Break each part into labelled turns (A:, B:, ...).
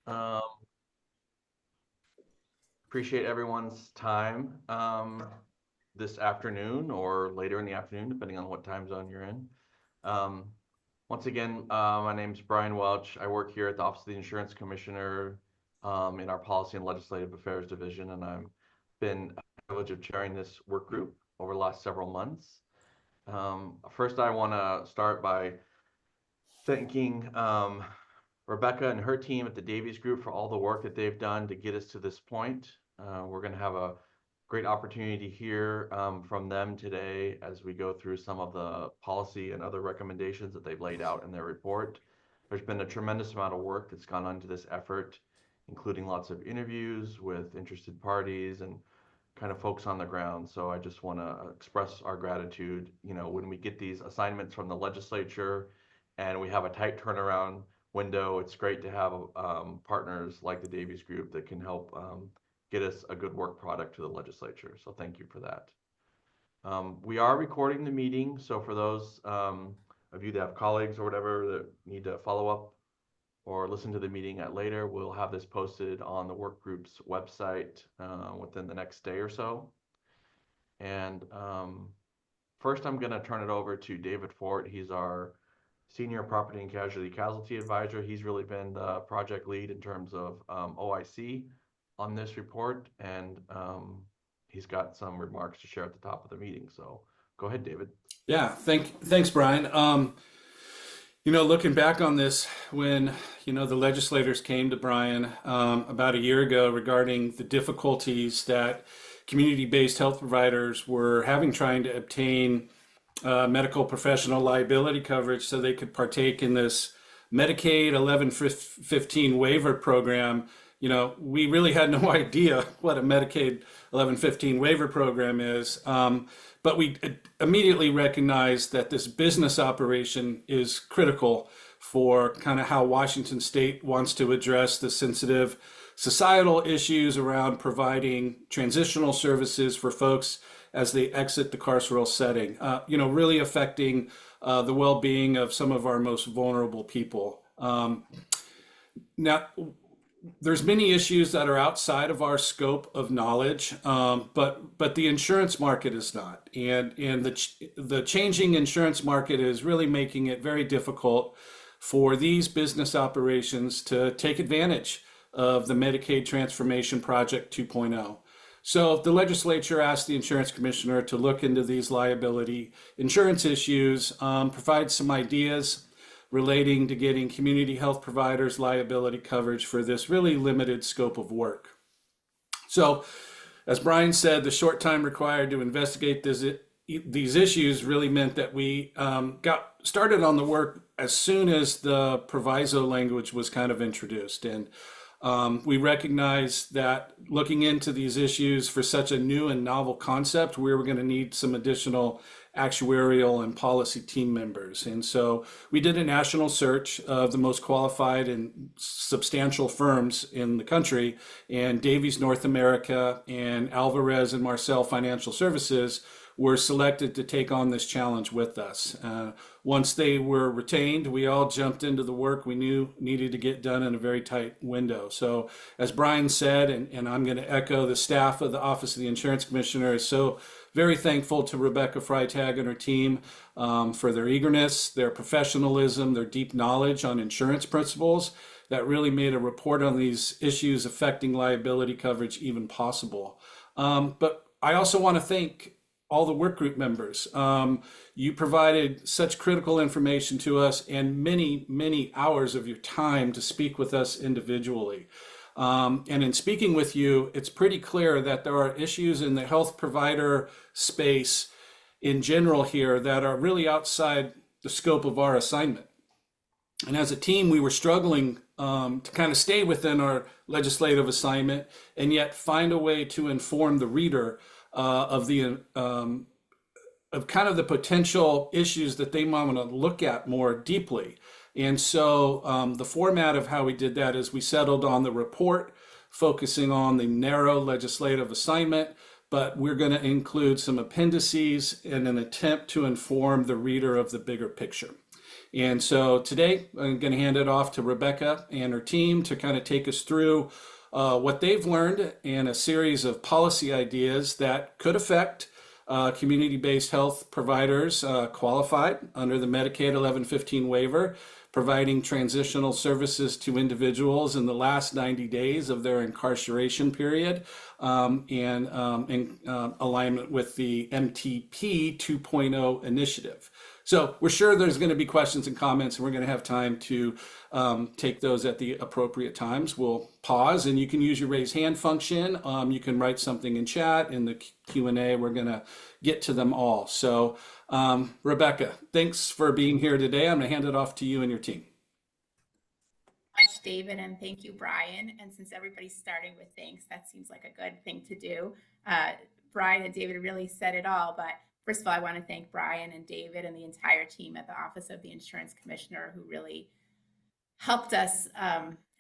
A: Um, Appreciate everyone's time this afternoon or later in the afternoon, depending on what time zone you're in. Um, Once again, my name's Brian Welch. I work here at the Office of the Insurance Commissioner in our Policy and Legislative Affairs Division, and I've been privilege of chairing this work group over the last several months. First, I want to start by thanking Rebecca and her team at the Davies Group for all the work that they've done to get us to this point. We're going to have a great opportunity to hear from them today as we go through some of the policy and other recommendations that they've laid out in their report. There's been a tremendous amount of work that's gone into this effort, including lots of interviews with interested parties and kind of folks on the ground. So I just want to express our gratitude. When we get these assignments from the legislature and we have a tight turnaround window, it's great to have partners like the Davies Group that can help get us a good work product to the legislature. So thank you for that. We are recording the meeting, so for those of you that have colleagues or whatever that need to follow up or listen to the meeting at later, we'll have this posted on the work group's website within the next day or so. And first, I'm going to turn it over to David Fort. He's our Senior Property and Casualty Advisor. He's really been the project lead in terms of OIC on this report, and he's got some remarks to share at the top of the meeting. So go ahead, David.
B: Yeah, thanks, Brian. Looking back on this, when the legislators came to Brian about a year ago regarding the difficulties that community-based health providers were having trying to obtain medical professional liability coverage so they could partake in this Medicaid 1115 waiver program. We really had no idea what a Medicaid 1115 waiver program is, but we immediately recognized that this business operation is critical for kind of how Washington State wants to address the sensitive societal issues around providing transitional services for folks as they exit the carceral setting, really affecting the well-being of some of our most vulnerable people. Now, there's many issues that are outside of our scope of knowledge, but the insurance market is not, and the changing insurance market is really making it very difficult for these business operations to take advantage of the Medicaid Transformation Project 2.0. So the legislature asked the insurance commissioner to look into these liability insurance issues, provide some ideas relating to getting community health providers liability coverage for this really limited scope of work. So, as Brian said, the short time required to investigate these issues really meant that we got started on the work as soon as the proviso language was kind of introduced. And we recognize that looking into these issues for such a new and novel concept, we were going to need some additional actuarial and policy team members. And so we did a national search of the most qualified and substantial firms in the country, and Davies North America and Alvarez and Marcel Financial Services were selected to take on this challenge with us. Once they were retained, we all jumped into the work we knew needed to get done in a very tight window. So as Brian said, and I'm going to echo, the staff of the Office of the Insurance Commissioner is so very thankful to Rebecca Freitag and her team for their eagerness, their professionalism, their deep knowledge on insurance principles that really made a report on these issues affecting liability coverage even possible. But I also want to thank all the work group members. You provided such critical information to us and many, many hours of your time to speak with us individually. And in speaking with you, it's pretty clear that there are issues in the health provider space in general here that are really outside the scope of our assignment. And as a team, we were struggling to kind of stay within our legislative assignment and yet find a way to inform the reader of kind of the potential issues that they might want to look at more deeply. And so the format of how we did that is we settled on the report, focusing on the narrow legislative assignment, but we're going to include some appendices in an attempt to inform the reader of the bigger picture. And so today I'm going to hand it off to Rebecca and her team to kind of take us through what they've learned and a series of policy ideas that could affect community-based health providers qualified under the Medicaid 1115 waiver, providing transitional services to individuals in the last 90 days of their incarceration period, and in alignment with the MTP 2.0 initiative. So we're sure there's going to be questions and comments, and we're going to have time to take those at the appropriate times. We'll pause, and you can use your raise hand function. You can write something in chat. In the Q&A, we're going to get to them all. So Rebecca, thanks for being here today. I'm going to hand it off to you and your team.
C: Much, David, and thank you, Brian. And since everybody's starting with thanks, that seems like a good thing to do. Brian and David really said it all, but first of all, I want to thank Brian and David and the entire team at the Office of the Insurance Commissioner who really helped us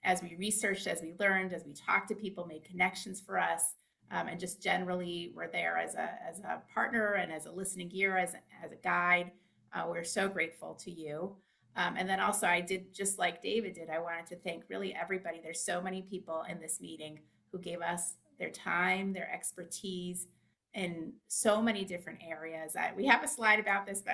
C: as we researched, as we learned, as we talked to people, made connections for us, and just generally were there as a partner and as a listening ear, as a guide. We're so grateful to you. And then also I did, just like David did, I wanted to thank really everybody. There's so many people in this meeting who gave us their time, their expertise in so many different areas. We have a slide about this, but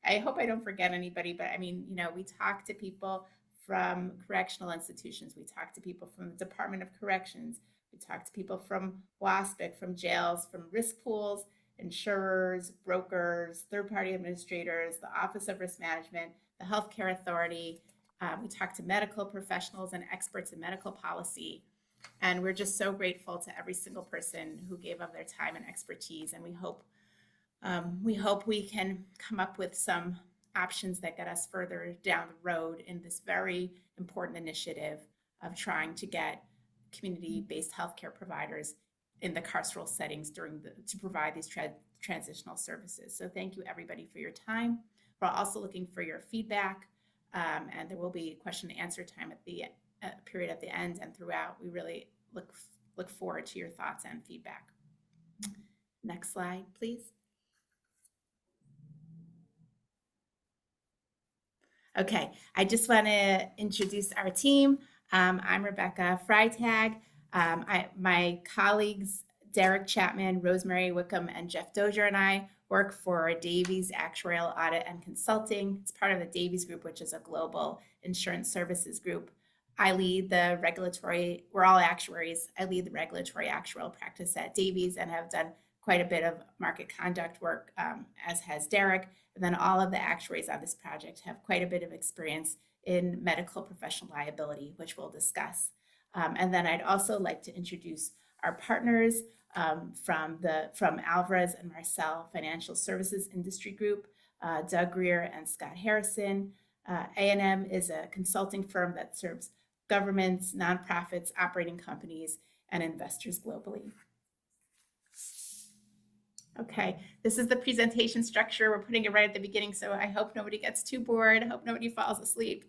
C: I hope I don't forget anybody. But I mean, we talked to people from correctional institutions. We talked to people from the Department of Corrections. We talked to people from WASPIC, from jails, from risk pools, insurers, brokers, third-party administrators, the Office of Risk Management, the Healthcare Authority. We talked to medical professionals and experts in medical policy. And we're just so grateful to every single person who gave of their time and expertise. And we hope we can come up with some options that get us further down the road in this very important initiative of trying to get community-based healthcare providers in the carceral settings to provide these transitional services. So thank you, everybody, for your time. We're also looking for your feedback, and there will be question and answer time at the period at the end and throughout. We really look forward to your thoughts and feedback. Next slide, please. Okay, I just want to introduce our team. I'm Rebecca Freitag. My colleagues, Derek Chapman, Rosemary Wickham, and Jeff Dozier and I work for Davies Actuarial Audit and Consulting. It's part of the Davies Group, which is a global insurance services group. I lead the regulatory, we're all actuaries. I lead the regulatory actuarial practice at Davies and have done quite a bit of market conduct work, as has Derek. And then all of the actuaries on this project have quite a bit of experience in medical professional liability, which we'll discuss. And then I'd also like to introduce our partners from Alvarez and Marcel Financial Services Industry Group, Doug Greer and Scott Harrison. A&M is a consulting firm that serves governments, nonprofits, operating companies, and investors globally. Okay, this is the presentation structure. We're putting it right at the beginning, so I hope nobody gets too bored. I hope nobody falls asleep.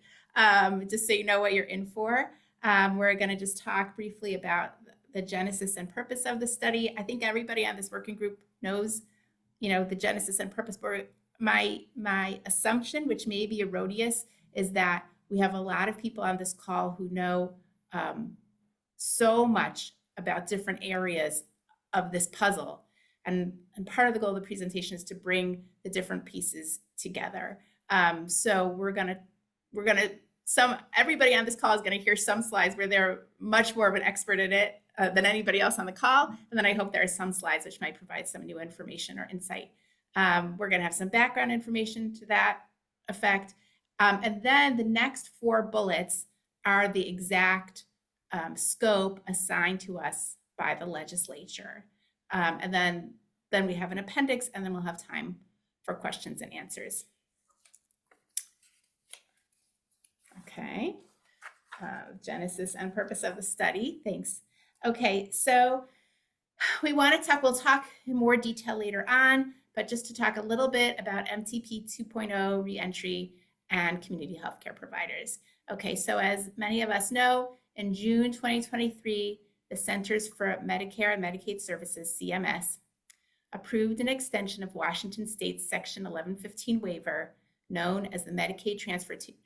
C: Just so you know what you're in for. We're going to just talk briefly about the genesis and purpose of the study. I think everybody on this working group knows, the genesis and purpose. But my assumption, which may be erroneous, is that we have a lot of people on this call who know so much about different areas of this puzzle. And part of the goal of the presentation is to bring the different pieces together. So everybody on this call is going to hear some slides where they're much more of an expert in it than anybody else on the call. And then I hope there are some slides which might provide some new information or insight. We're going to have some background information to that effect. And then the next 4 bullets are the exact scope assigned to us by the legislature. And then we have an appendix, and then we'll have time for questions and answers. Okay, genesis and purpose of the study. Thanks. Okay, so we'll talk in more detail later on, but just to talk a little bit about MTP 2.0 reentry and community healthcare providers. Okay, so as many of us know, in June 2023, the Centers for Medicare and Medicaid Services, CMS, approved an extension of Washington State's Section 1115 waiver known as the Medicaid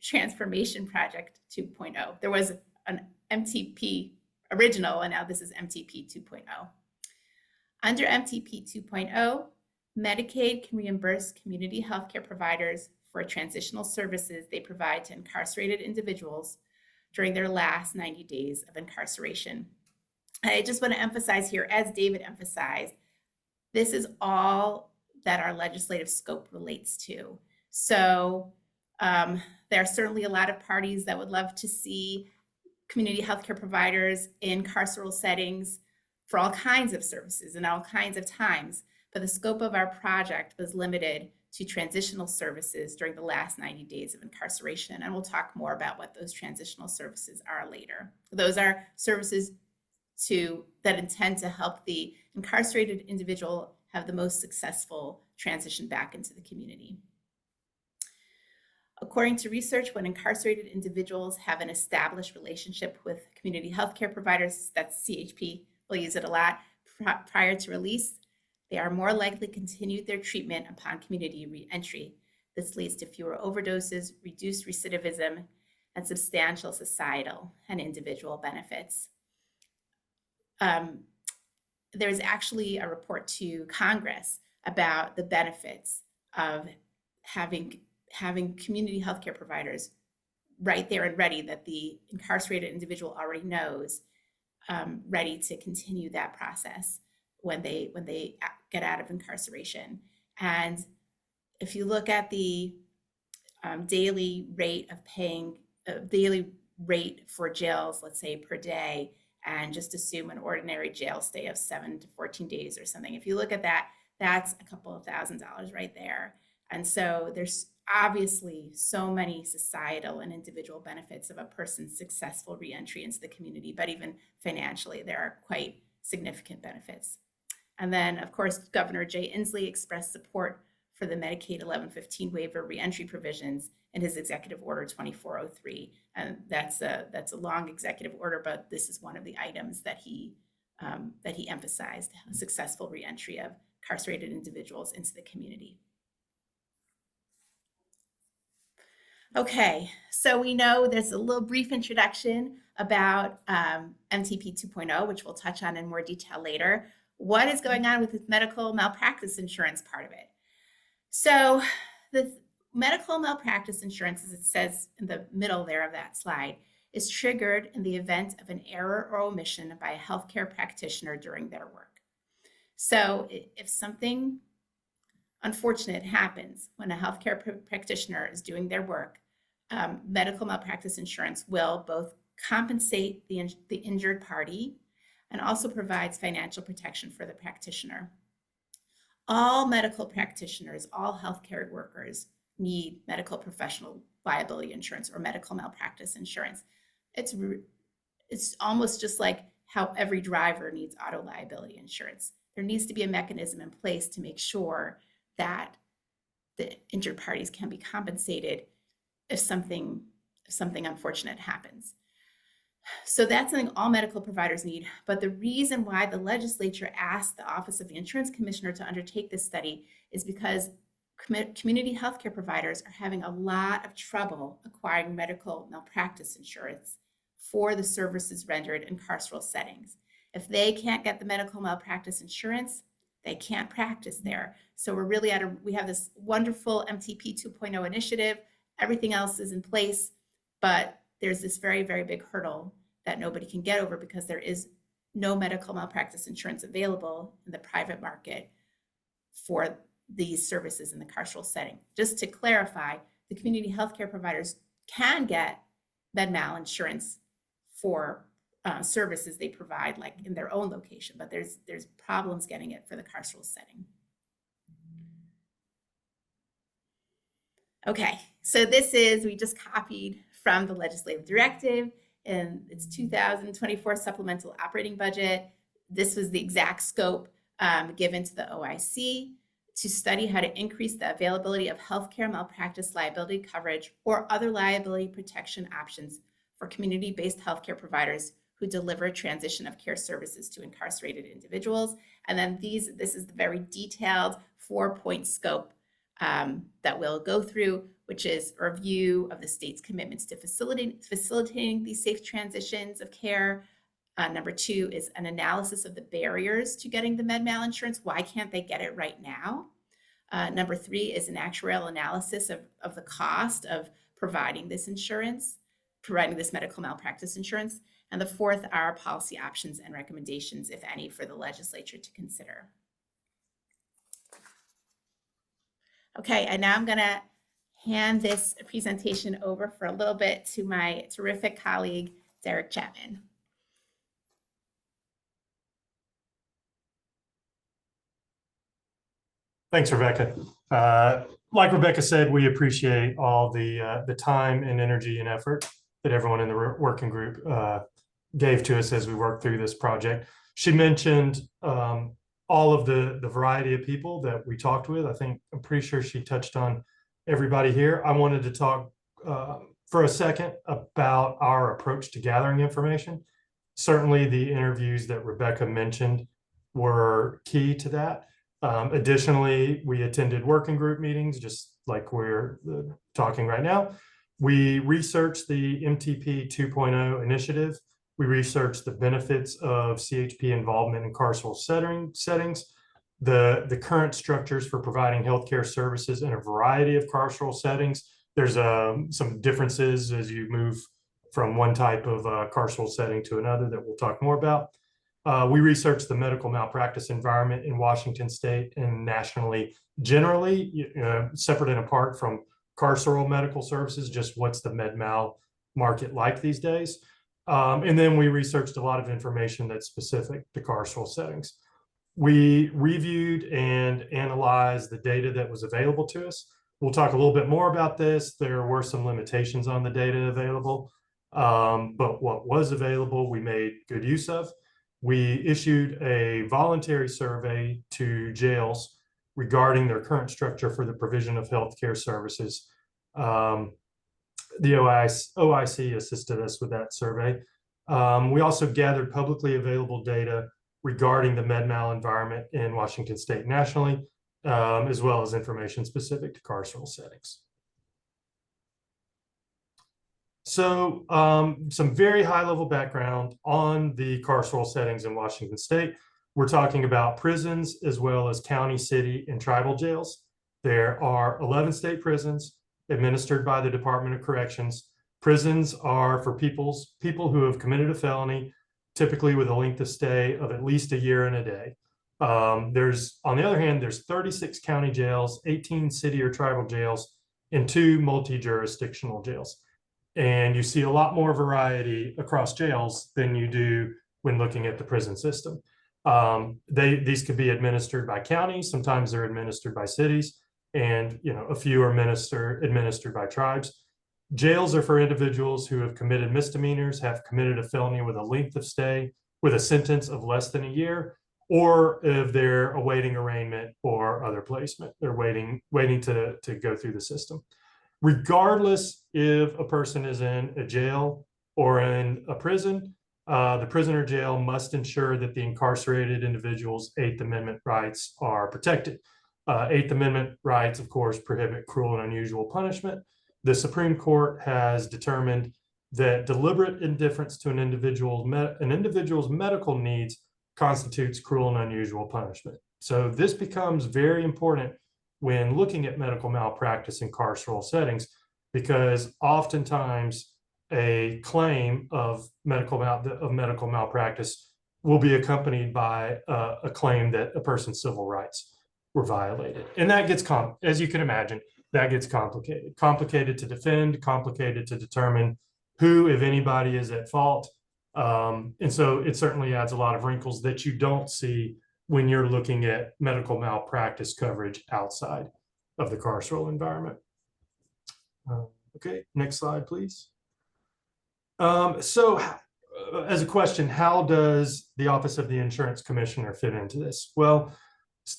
C: Transformation Project 2.0. There was an MTP original, and now this is MTP 2.0. Under MTP 2.0, Medicaid can reimburse community healthcare providers for transitional services they provide to incarcerated individuals during their last 90 days of incarceration. I just want to emphasize here, as David emphasized, this is all that our legislative scope relates to. So there are certainly a lot of parties that would love to see community healthcare providers in carceral settings for all kinds of services and all kinds of times, but the scope of our project was limited to transitional services during the last 90 days of incarceration, and we'll talk more about what those transitional services are later. Those are services that intend to help the incarcerated individual have the most successful transition back into the community. According to research, when incarcerated individuals have an established relationship with community healthcare providers, that's CHP, we'll use it a lot, prior to release, they are more likely to continue their treatment upon community reentry. This leads to fewer overdoses, reduced recidivism, and substantial societal and individual benefits. There's actually a report to Congress about the benefits of having community healthcare providers right there and ready, that the incarcerated individual already knows, ready to continue that process when they get out of incarceration. And if you look at the daily rate of paying, daily rate for jails, let's say per day, and just assume an ordinary jail stay of 7 to 14 days or something. If you look at that, that's a couple of $1,000s right there. And so there's obviously so many societal and individual benefits of a person's successful reentry into the community, but even financially, there are quite significant benefits. And then, of course, Governor Jay Inslee expressed support for the Medicaid 1115 waiver reentry provisions in his Executive Order 2403. And that's a long executive order, but this is one of the items that he emphasized: a successful reentry of incarcerated individuals into the community. Okay, so we know there's a little brief introduction about MTP 2.0, which we'll touch on in more detail later. What is going on with the medical malpractice insurance part of it? So the medical malpractice insurance, as it says in the middle there of that slide, is triggered in the event of an error or omission by a healthcare practitioner during their work. So if something unfortunate happens when a healthcare practitioner is doing their work, medical malpractice insurance will both compensate the injured party and also provides financial protection for the practitioner. All medical practitioners, all healthcare workers need medical professional liability insurance or medical malpractice insurance. It's almost just like how every driver needs auto liability insurance. There needs to be a mechanism in place to make sure that the injured parties can be compensated if something unfortunate happens. So that's something all medical providers need. But the reason why the legislature asked the Office of the Insurance Commissioner to undertake this study is because community healthcare providers are having a lot of trouble acquiring medical malpractice insurance for the services rendered in carceral settings. If they can't get the medical malpractice insurance, they can't practice there. So we're really we have this wonderful MTP 2.0 initiative. Everything else is in place, but there's this very, very big hurdle that nobody can get over because there is no medical malpractice insurance available in the private market for these services in the carceral setting. Just to clarify, the community healthcare providers can get med mal insurance for services they provide, like in their own location, but there's problems getting it for the carceral setting. Okay, so we just copied from the legislative directive in its 2024 supplemental operating budget. This was the exact scope given to the OIC to study how to increase the availability of healthcare malpractice liability coverage or other liability protection options for community-based healthcare providers who deliver transition of care services to incarcerated individuals. And then this is the very detailed 4-point scope that we'll go through. which is a review of the state's commitments to facilitating these safe transitions of care. Number 2 is an analysis of the barriers to getting the med-mal insurance. Why can't they get it right now? Number 3 is an actuarial analysis of the cost of providing this insurance, providing this medical malpractice insurance. And the 4th are policy options and recommendations, if any, for the legislature to consider. Okay, and now I'm going to hand this presentation over for a little bit to my terrific colleague, Derek Chapman.
D: Thanks, Rebecca. Like Rebecca said, we appreciate all the time and energy and effort that everyone in the working group gave to us as we worked through this project. She mentioned all of the variety of people that we talked with. I'm pretty sure she touched on everybody here. I wanted to talk for a second about our approach to gathering information. Certainly the interviews that Rebecca mentioned were key to that. Additionally, we attended working group meetings, just like we're talking right now. We researched the MTP 2.0 initiative. We researched the benefits of CHP involvement in carceral settings, the current structures for providing healthcare services in a variety of carceral settings. There's some differences as you move from one type of carceral setting to another that we'll talk more about. We researched the medical malpractice environment in Washington state and nationally generally, separate and apart from carceral medical services, just what's the med mal market like these days. And then we researched a lot of information that's specific to carceral settings. We reviewed and analyzed the data that was available to us. We'll talk a little bit more about this. There were some limitations on the data available, but what was available, we made good use of. We issued a voluntary survey to jails regarding their current structure for the provision of healthcare services. The OIC assisted us with that survey. We also gathered publicly available data regarding the med mal environment in Washington state nationally, as well as information specific to carceral settings. So some very high level background on the carceral settings in Washington state. We're talking about prisons as well as county, city, and tribal jails. There are 11 state prisons administered by the Department of Corrections. Prisons are for people who have committed a felony, typically with a length of stay of at least a year and a day. On the other hand, there's 36 county jails, 18 city or tribal jails, and 2 multi-jurisdictional jails. And you see a lot more variety across jails than you do when looking at the prison system. These could be administered by counties. Sometimes they're administered by cities, and a few are administered by tribes. Jails are for individuals who have committed misdemeanors, have committed a felony with a length of stay with a sentence of less than a year, or if they're awaiting arraignment or other placement. They're waiting to go through the system. Regardless if a person is in a jail or in a prison, the prison or jail must ensure that the incarcerated individual's 8th Amendment rights are protected. 8th Amendment rights, of course, prohibit cruel and unusual punishment. The Supreme Court has determined that deliberate indifference to an individual's medical needs constitutes cruel and unusual punishment. So this becomes very important when looking at medical malpractice in carceral settings, because oftentimes a claim of medical malpractice will be accompanied by a claim that a person's civil rights were violated. And that gets, as you can imagine, that gets complicated to defend, complicated to determine who, if anybody, is at fault. And so it certainly adds a lot of wrinkles that you don't see when you're looking at medical malpractice coverage outside of the carceral environment. Okay, next slide, please. So as a question, how does the Office of the Insurance Commissioner fit into this? Well,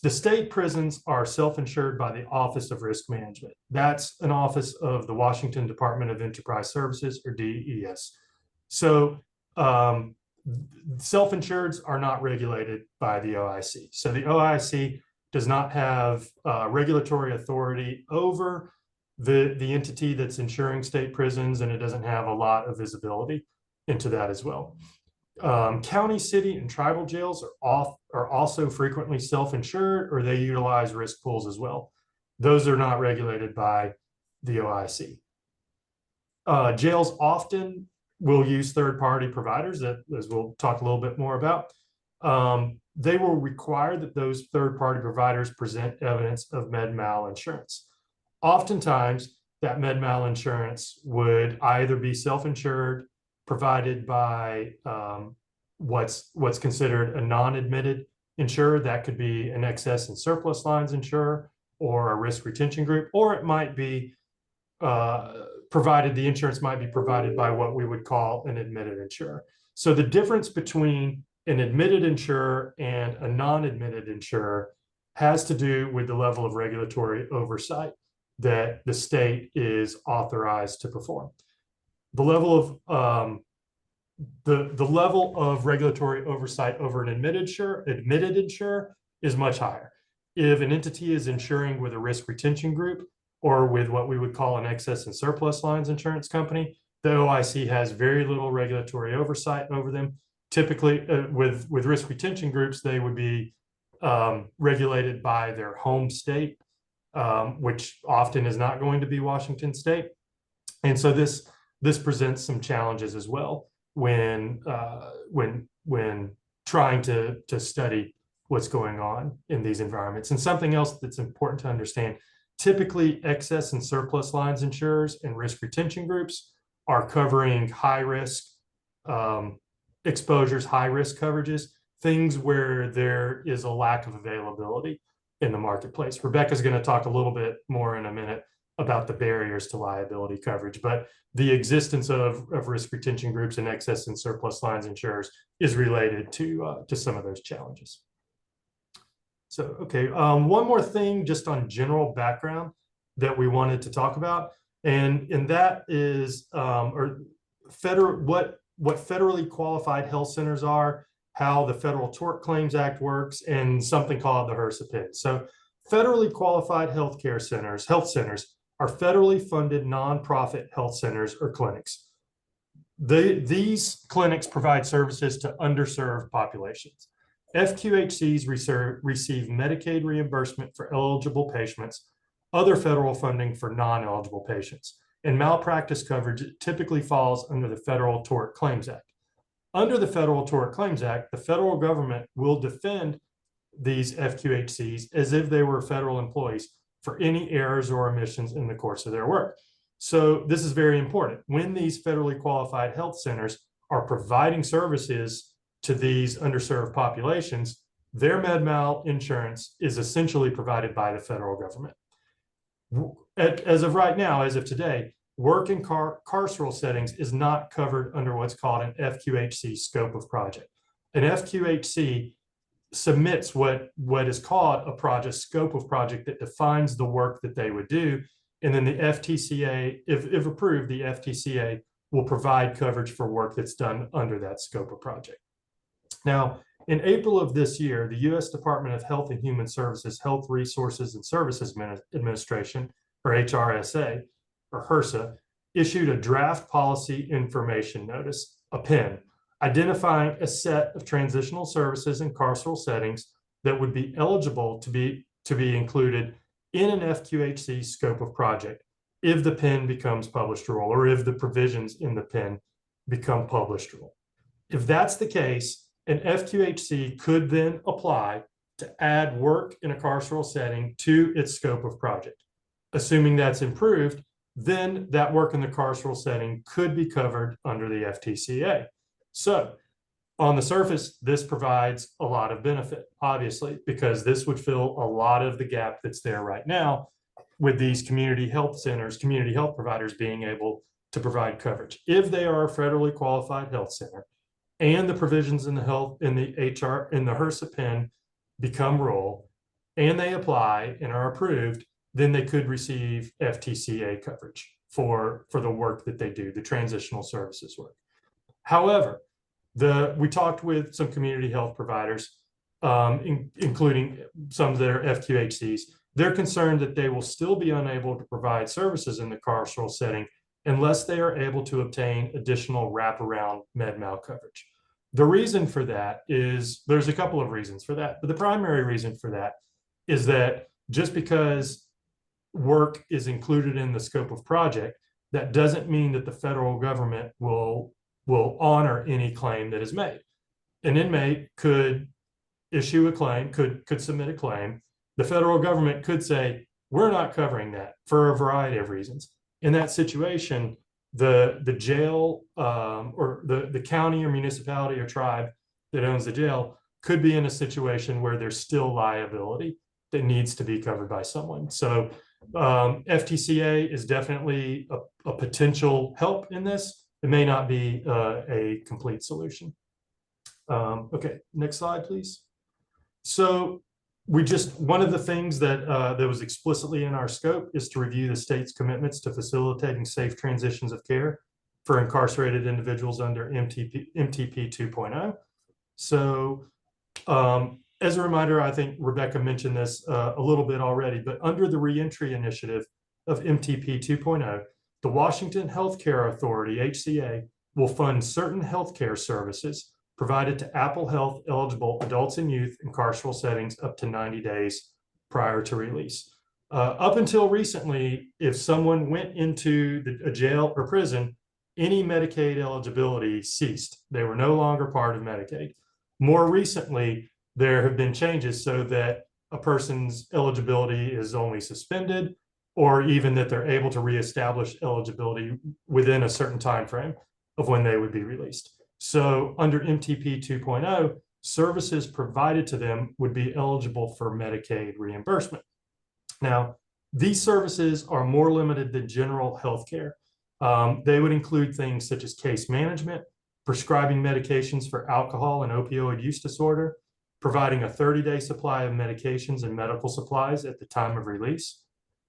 D: the state prisons are self-insured by the Office of Risk Management. That's an office of the Washington Department of Enterprise Services, or DES. So self-insureds are not regulated by the OIC. So the OIC does not have regulatory authority over the entity that's insuring state prisons, and it doesn't have a lot of visibility into that as well. County, city, and tribal jails are also frequently self-insured, or they utilize risk pools as well. Those are not regulated by the OIC. Jails often will use third-party providers, that, as we'll talk a little bit more about. They will require that those third-party providers present evidence of med-mal insurance. Oftentimes, that med-mal insurance would either be self-insured, provided by what's considered a non-admitted insurer. That could be an excess and surplus lines insurer or a risk retention group, or it might be the insurance might be provided by what we would call an admitted insurer. So the difference between an admitted insurer and a non-admitted insurer has to do with the level of regulatory oversight that the state is authorized to perform. The level of regulatory oversight over an admitted insurer is much higher. If an entity is insuring with a risk retention group or with what we would call an excess and surplus lines insurance company, the OIC has very little regulatory oversight over them. Typically, with risk retention groups, they would be regulated by their home state, which often is not going to be Washington State. And so this presents some challenges as well when trying to study what's going on in these environments. And something else that's important to understand, typically excess and surplus lines insurers and risk retention groups are covering high risk exposures, high risk coverages, things where there is a lack of availability in the marketplace. Rebecca's going to talk a little bit more in a minute about the barriers to liability coverage, but the existence of risk retention groups and excess and surplus lines insurers is related to some of those challenges. So, okay, one more thing just on general background that we wanted to talk about, and that is what federally qualified health centers are, how the Federal Tort Claims Act works, and something called the HRSA PIN. So federally qualified health centers are federally funded nonprofit health centers or clinics. These clinics provide services to underserved populations. FQHCs receive Medicaid reimbursement for eligible patients, other federal funding for non-eligible patients, and malpractice coverage typically falls under the Federal Tort Claims Act. Under the Federal Tort Claims Act, the federal government will defend these FQHCs as if they were federal employees for any errors or omissions in the course of their work. So this is very important. When these federally qualified health centers are providing services to these underserved populations, their med-mal insurance is essentially provided by the federal government. As of right now, as of today, work in carceral settings is not covered under what's called an FQHC scope of project. An FQHC submits what is called a project scope of project that defines the work that they would do. And then the FTCA, if approved, the FTCA will provide coverage for work that's done under that scope of project. Now, in April of this year, the U.S. Department of Health and Human Services, Health Resources and Services Administration, or HRSA, or HRSA, issued a draft policy information notice, a PIN, identifying a set of transitional services in carceral settings that would be eligible to be included in an FQHC scope of project if the PIN becomes published rule, or if the provisions in the PIN become published rule. If that's the case, an FQHC could then apply to add work in a carceral setting to its scope of project. Assuming that's improved, then that work in the carceral setting could be covered under the FTCA. So on the surface, this provides a lot of benefit, obviously, because this would fill a lot of the gap that's there right now with these community health centers, community health providers being able to provide coverage. If they are a federally qualified health center and the provisions in the HRSA PIN become rule and they apply and are approved, then they could receive FTCA coverage for the work that they do, the transitional services work. However, we talked with some community health providers, including some that are FQHCs, they're concerned that they will still be unable to provide services in the carceral setting unless they are able to obtain additional wraparound med mal coverage. The reason for that is there's a couple of reasons for that, but the primary reason for that is that just because work is included in the scope of project, that doesn't mean that the federal government will honor any claim that is made. An inmate could issue a claim, could submit a claim. The federal government could say, we're not covering that for a variety of reasons. In that situation, the jail or the county or municipality or tribe that owns the jail could be in a situation where there's still liability that needs to be covered by someone. So FTCA is definitely a potential help in this. It may not be a complete solution. Okay, next slide, please. So one of the things that that was explicitly in our scope is to review the state's commitments to facilitating safe transitions of care for incarcerated individuals under MTP 2.0. So as a reminder, I think Rebecca mentioned this a little bit already, but under the reentry initiative of MTP 2.0, the Washington Healthcare Authority, HCA, will fund certain healthcare services provided to Apple Health eligible adults and youth in carceral settings up to 90 days prior to release. Up until recently, if someone went into a jail or prison, any Medicaid eligibility ceased. They were no longer part of Medicaid. More recently, there have been changes so that a person's eligibility is only suspended, or even that they're able to reestablish eligibility within a certain time frame of when they would be released. So under MTP 2.0, services provided to them would be eligible for Medicaid reimbursement. Now, these services are more limited than general health care. They would include things such as case management, prescribing medications for alcohol and opioid use disorder, providing a 30-day supply of medications and medical supplies at the time of release,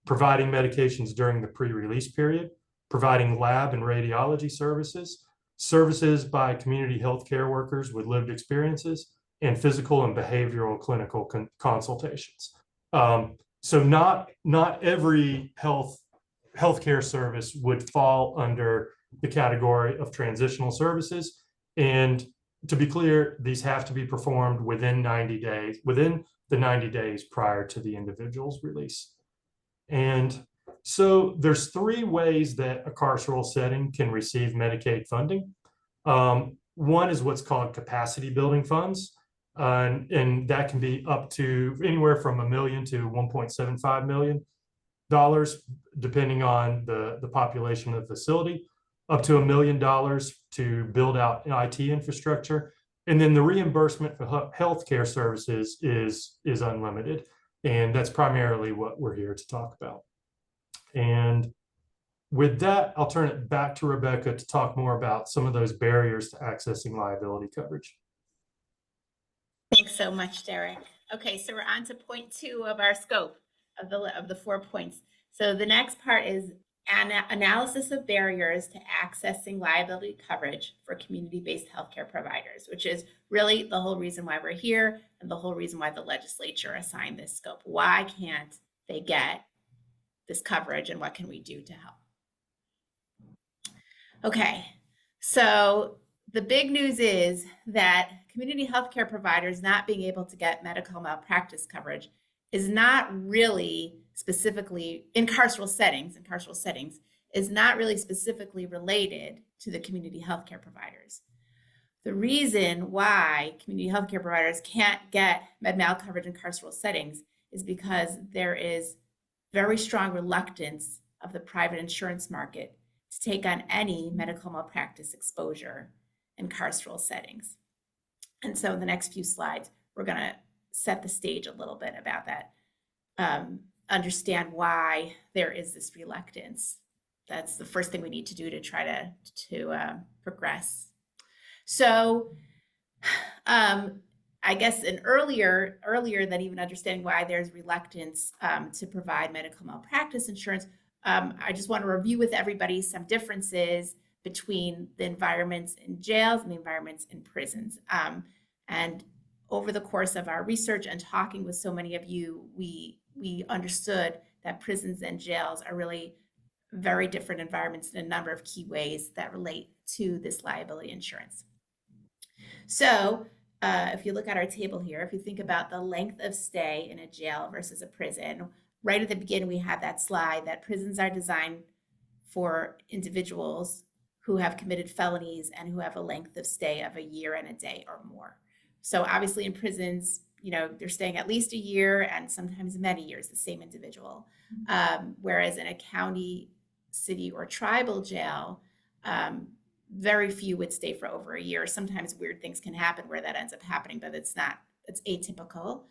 D: providing medications during the pre-release period, providing lab and radiology services, services by community healthcare workers with lived experiences, and physical and behavioral clinical consultations. So not every healthcare service would fall under the category of transitional services. And to be clear, these have to be performed within 90 days, within the 90 days prior to the individual's release. And so there's three ways that a carceral setting can receive Medicaid funding. One is what's called capacity building funds. And that can be up to anywhere from $1 million to $1.75 million, depending on the population of the facility, up to $1 million to build out an IT infrastructure. And then the reimbursement for healthcare services is unlimited. And that's primarily what we're here to talk about. And with that, I'll turn it back to Rebecca to talk more about some of those barriers to accessing liability coverage.
C: Thanks so much, Derek. Okay, so we're on to point 2 of our scope of the 4 points. So the next part is analysis of barriers to accessing liability coverage for community-based healthcare providers, which is really the whole reason why we're here and the whole reason why the legislature assigned this scope. Why can't they get this coverage, and what can we do to help? Okay, so the big news is that community healthcare providers not being able to get medical malpractice coverage is not really specifically in carceral settings, is not really specifically related to the community healthcare providers. The reason why community healthcare providers can't get med mal coverage in carceral settings is because there is very strong reluctance of the private insurance market to take on any medical malpractice exposure in carceral settings. And so in the next few slides, we're going to set the stage a little bit about that, understand why there is this reluctance. That's the first thing we need to do to try to progress. So I guess an earlier than even understanding why there's reluctance to provide medical malpractice insurance, I just want to review with everybody some differences between the environments in jails and the environments in prisons. And over the course of our research and talking with so many of you, we we understood that prisons and jails are really very different environments in a number of key ways that relate to this liability insurance. So if you look at our table here, if you think about the length of stay in a jail versus a prison, right at the beginning, we had that slide that prisons are designed for individuals who have committed felonies and who have a length of stay of a year and a day or more. So obviously in prisons, they're staying at least a year and sometimes many years, the same individual. Whereas in a county, city, or tribal jail, very few would stay for over a year. Sometimes weird things can happen where that ends up happening, but it's atypical.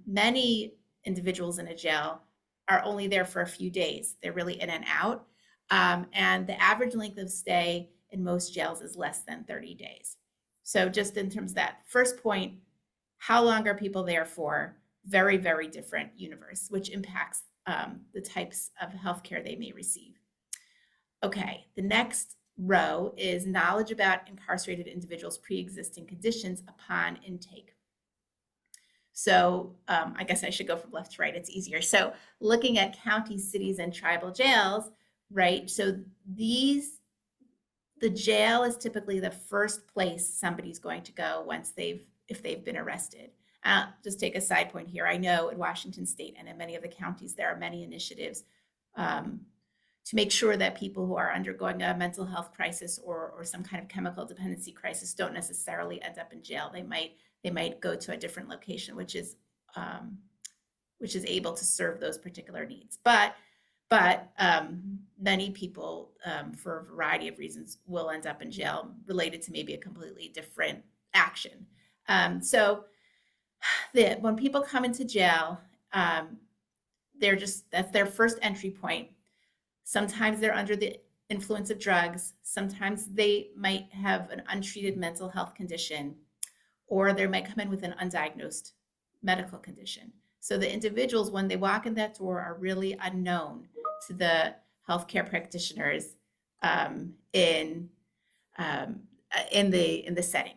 C: Many individuals in a jail are only there for a few days. They're really in and out. And the average length of stay in most jails is less than 30 days. So just in terms of that first point, how long are people there for? Very, very different universe, which impacts the types of healthcare they may receive. Okay, the next row is knowledge about incarcerated individuals' pre-existing conditions upon intake. So I guess I should go from left to right, it's easier. So looking at counties, cities, and tribal jails, right? So the jail is typically the first place somebody's going to go if they've been arrested. Just take a side point here. I know in Washington State and in many of the counties, there are many initiatives to make sure that people who are undergoing a mental health crisis or some kind of chemical dependency crisis don't necessarily end up in jail. They might go to a different location, which is able to serve those particular needs. But many people, for a variety of reasons, will end up in jail related to maybe a completely different action. So when people come into jail, that's their first entry point. Sometimes they're under the influence of drugs. Sometimes they might have an untreated mental health condition, or they might come in with an undiagnosed medical condition. So the individuals, when they walk in that door, are really unknown to the healthcare practitioners in the setting.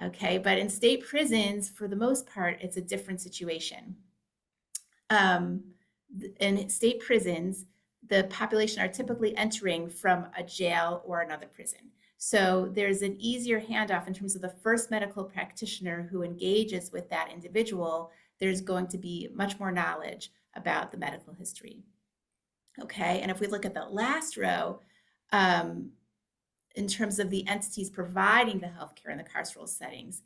C: Okay, but in state prisons, for the most part, it's a different situation. In state prisons, the population are typically entering from a jail or another prison. So there's an easier handoff in terms of the first medical practitioner who engages with that individual. There's going to be much more knowledge about the medical history. Okay, and if we look at the last row, in terms of the entities providing the healthcare in the carceral settings.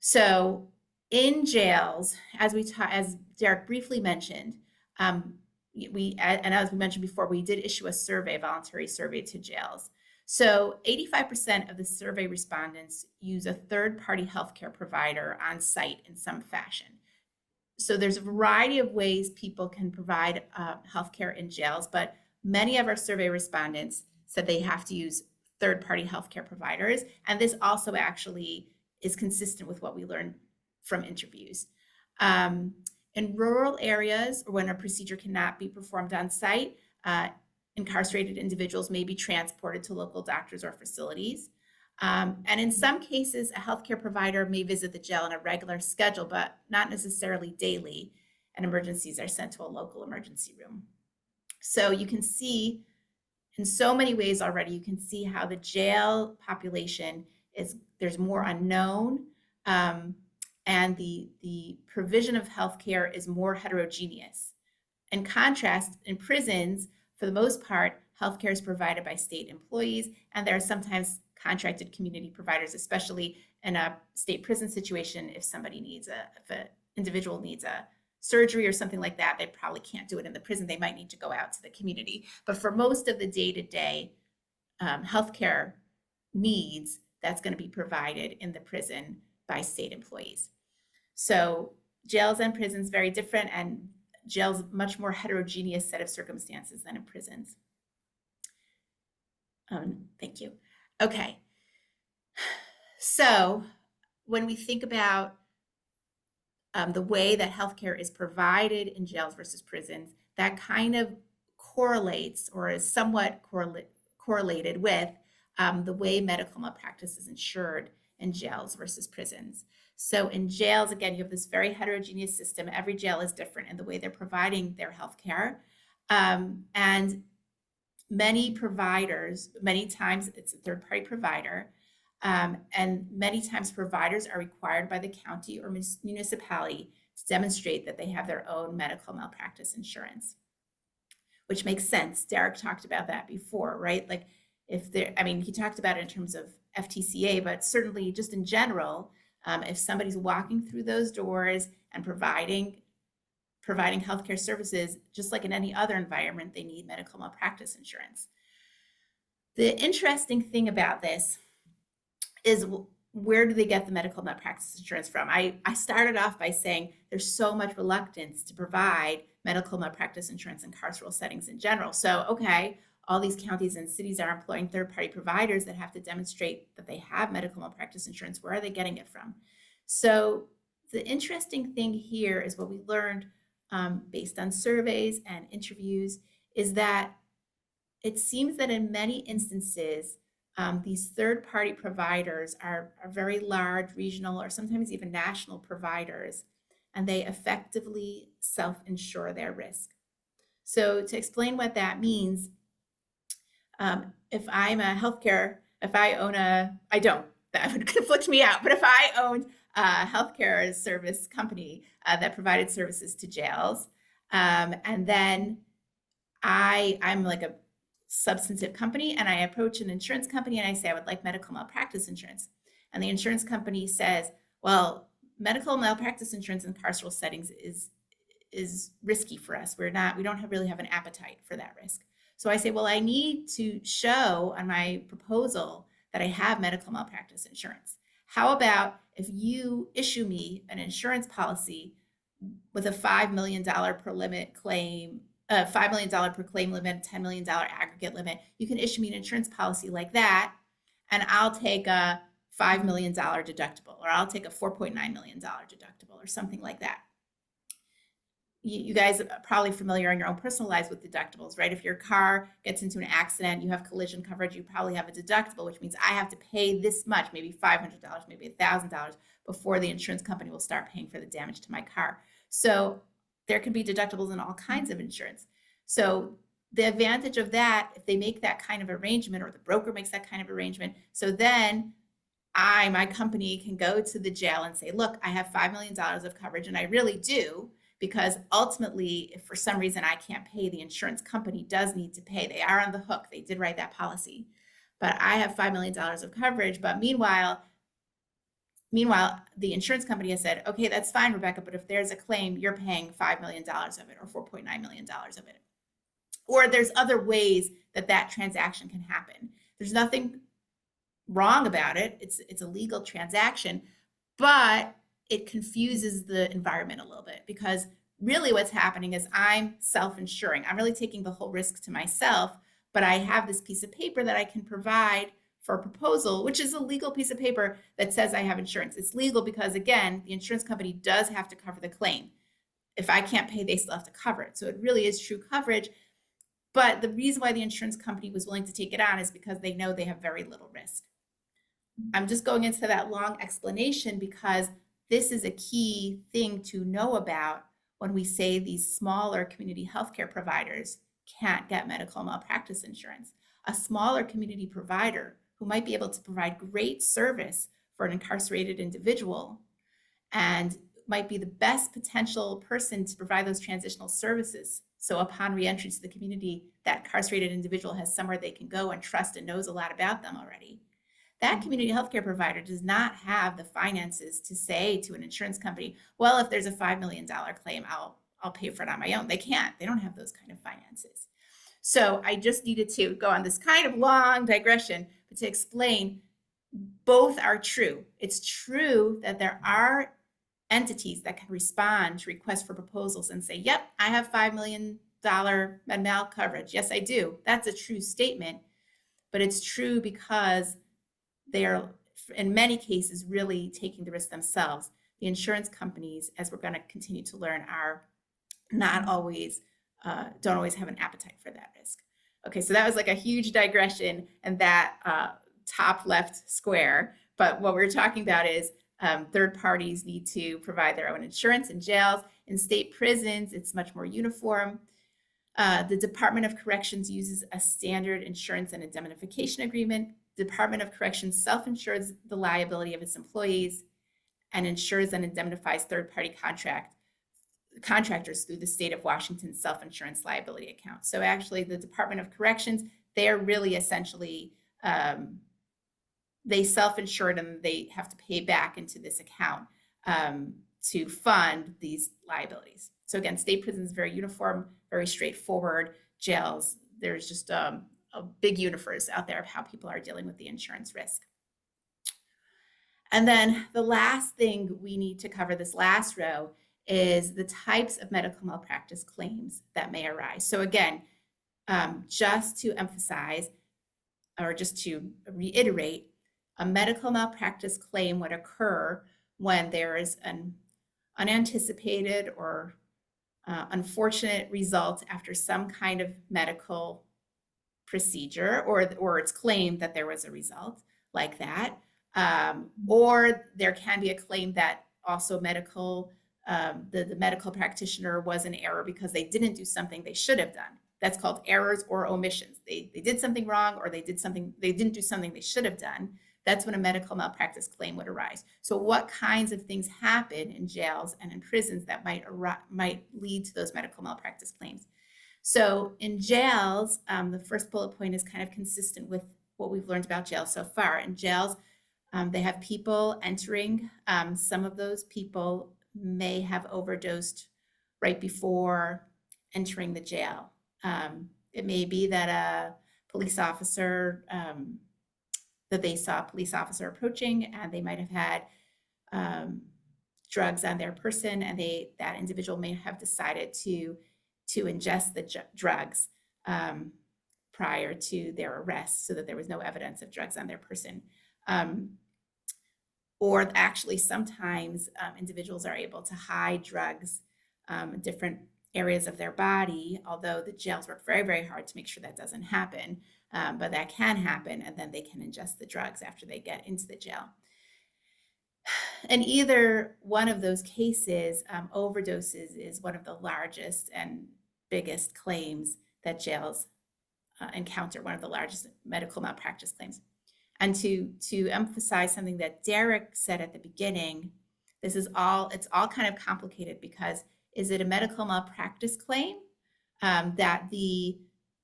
C: So in jails, as Derek briefly mentioned, and as we mentioned before, we did issue a voluntary survey to jails. So 85% of the survey respondents use a third-party healthcare provider on site in some fashion. So there's a variety of ways people can provide healthcare in jails, but many of our survey respondents said they have to use third-party healthcare providers. And this also actually is consistent with what we learned from interviews. In rural areas, or when a procedure cannot be performed on site, incarcerated individuals may be transported to local doctors or facilities. And in some cases, a healthcare provider may visit the jail on a regular schedule, but not necessarily daily, and emergencies are sent to a local emergency room. So you can see in so many ways already, you can see how the jail population there's more unknown, and the provision of healthcare is more heterogeneous. In contrast, in prisons, for the most part, healthcare is provided by state employees, and there are sometimes contracted community providers, especially in a state prison situation. If an individual needs a surgery or something like that, they probably can't do it in the prison. They might need to go out to the community. But for most of the day-to-day healthcare needs, that's going to be provided in the prison by state employees. So jails and prisons very different, and jails much more heterogeneous set of circumstances than in prisons. Thank you. Okay. So when we think about the way that healthcare is provided in jails versus prisons, that kind of correlates or is somewhat correlated with the way medical malpractice is insured in jails versus prisons. So in jails, again, you have this very heterogeneous system. Every jail is different in the way they're providing their health care. And many providers, many times it's a third-party provider, and many times providers are required by the county or municipality to demonstrate that they have their own medical malpractice insurance, which makes sense. Derek talked about that before, right? Like if there, I mean, he talked about it in terms of FTCA, but certainly just in general, if somebody's walking through those doors and providing healthcare services, just like in any other environment, they need medical malpractice insurance. The interesting thing about this is, where do they get the medical malpractice insurance from? I started off by saying there's so much reluctance to provide medical malpractice insurance in carceral settings in general. So, okay, all these counties and cities are employing third-party providers that have to demonstrate that they have medical malpractice insurance. Where are they getting it from? So the interesting thing here is what we learned based on surveys and interviews is that it seems that in many instances, these third-party providers are very large regional or sometimes even national providers, and they effectively self-insure their risk. So to explain what that means, if I'm a healthcare, if I own I don't, that would conflict me out, but if I owned a healthcare service company that provided services to jails, and then I'm like a substantive company and I approach an insurance company and I say, I would like medical malpractice insurance. And the insurance company says, well, medical malpractice insurance in carceral settings is risky for us. We don't really have an appetite for that risk. So I say, well, I need to show on my proposal that I have medical malpractice insurance. How about if you issue me an insurance policy with a $5 million per limit claim, $5 million per claim limit, $10 million aggregate limit. You can issue me an insurance policy like that, and I'll take a $5 million deductible, or I'll take a $4.9 million deductible, or something like that. You guys are probably familiar in your own personal lives with deductibles, right? If your car gets into an accident, you have collision coverage, you probably have a deductible, which means I have to pay this much, maybe $500, maybe $1,000 before the insurance company will start paying for the damage to my car. So there can be deductibles in all kinds of insurance. So the advantage of that, if they make that kind of arrangement or the broker makes that kind of arrangement, so then my company can go to the jail and say, look, I have $5 million of coverage, and I really do, because ultimately, if for some reason I can't pay, the insurance company does need to pay. They are on the hook. They did write that policy. But I have $5 million of coverage. But meanwhile, the insurance company has said, okay, that's fine, Rebecca, but if there's a claim, you're paying $5 million of it or $4.9 million of it. Or there's other ways that transaction can happen. There's nothing wrong about it. It's a legal transaction, but it confuses the environment a little bit, because really what's happening is I'm self-insuring. I'm really taking the whole risk to myself, but I have this piece of paper that I can provide for a proposal, which is a legal piece of paper that says I have insurance. It's legal because, again, the insurance company does have to cover the claim. If I can't pay, they still have to cover it. So it really is true coverage. But the reason why the insurance company was willing to take it on is because they know they have very little risk. I'm just going into that long explanation because this is a key thing to know about when we say these smaller community healthcare providers can't get medical malpractice insurance. A smaller community provider who might be able to provide great service for an incarcerated individual and might be the best potential person to provide those transitional services. So upon reentry to the community, that incarcerated individual has somewhere they can go and trust and knows a lot about them already. That community healthcare provider does not have the finances to say to an insurance company, well, if there's a $5 million claim, I'll pay for it on my own. They can't. They don't have those kind of finances. So I just needed to go on this kind of long digression, but to explain both are true. It's true that there are entities that can respond to requests for proposals and say, yep, I have $5 million med mal coverage. Yes, I do. That's a true statement, but it's true because they are, in many cases, really taking the risk themselves. The insurance companies, as we're going to continue to learn, are not always, don't always have an appetite for that risk. Okay, so that was like a huge digression and that top left square. But what we're talking about is third parties need to provide their own insurance in jails. In state prisons, it's much more uniform. The Department of Corrections uses a standard insurance and indemnification agreement. Department of Corrections self-insures the liability of its employees and insures and indemnifies third-party contractors through the state of Washington's self-insurance liability account. So actually, the Department of Corrections, they're really essentially, they self-insured and they have to pay back into this account to fund these liabilities. So again, state prisons, very uniform, very straightforward. Jails, there's just a big universe out there of how people are dealing with the insurance risk. And then the last thing we need to cover, this last row, is the types of medical malpractice claims that may arise. So again, just to emphasize, or just to reiterate, a medical malpractice claim would occur when there is an unanticipated or unfortunate result after some kind of medical procedure, or it's claimed that there was a result like that. Or there can be a claim that also the medical practitioner was in error because they didn't do something they should have done. That's called errors or omissions. They did something wrong, or they didn't do something they should have done. That's when a medical malpractice claim would arise. So what kinds of things happen in jails and in prisons that might lead to those medical malpractice claims? So in jails, the first bullet point is kind of consistent with what we've learned about jails so far. In jails, they have people entering. Some of those people may have overdosed right before entering the jail. It may be that a police officer, that they saw a police officer approaching, and they might have had drugs on their person, and that individual may have decided to ingest the drugs prior to their arrest, so that there was no evidence of drugs on their person. Or actually, sometimes individuals are able to hide drugs in different areas of their body, although the jails work very, very hard to make sure that doesn't happen. But that can happen, and then they can ingest the drugs after they get into the jail. In either one of those cases, overdoses is one of the largest and biggest claims that jails encounter, one of the largest medical malpractice claims. And to emphasize something that Derek said at the beginning, it's all kind of complicated, because is it a medical malpractice claim that the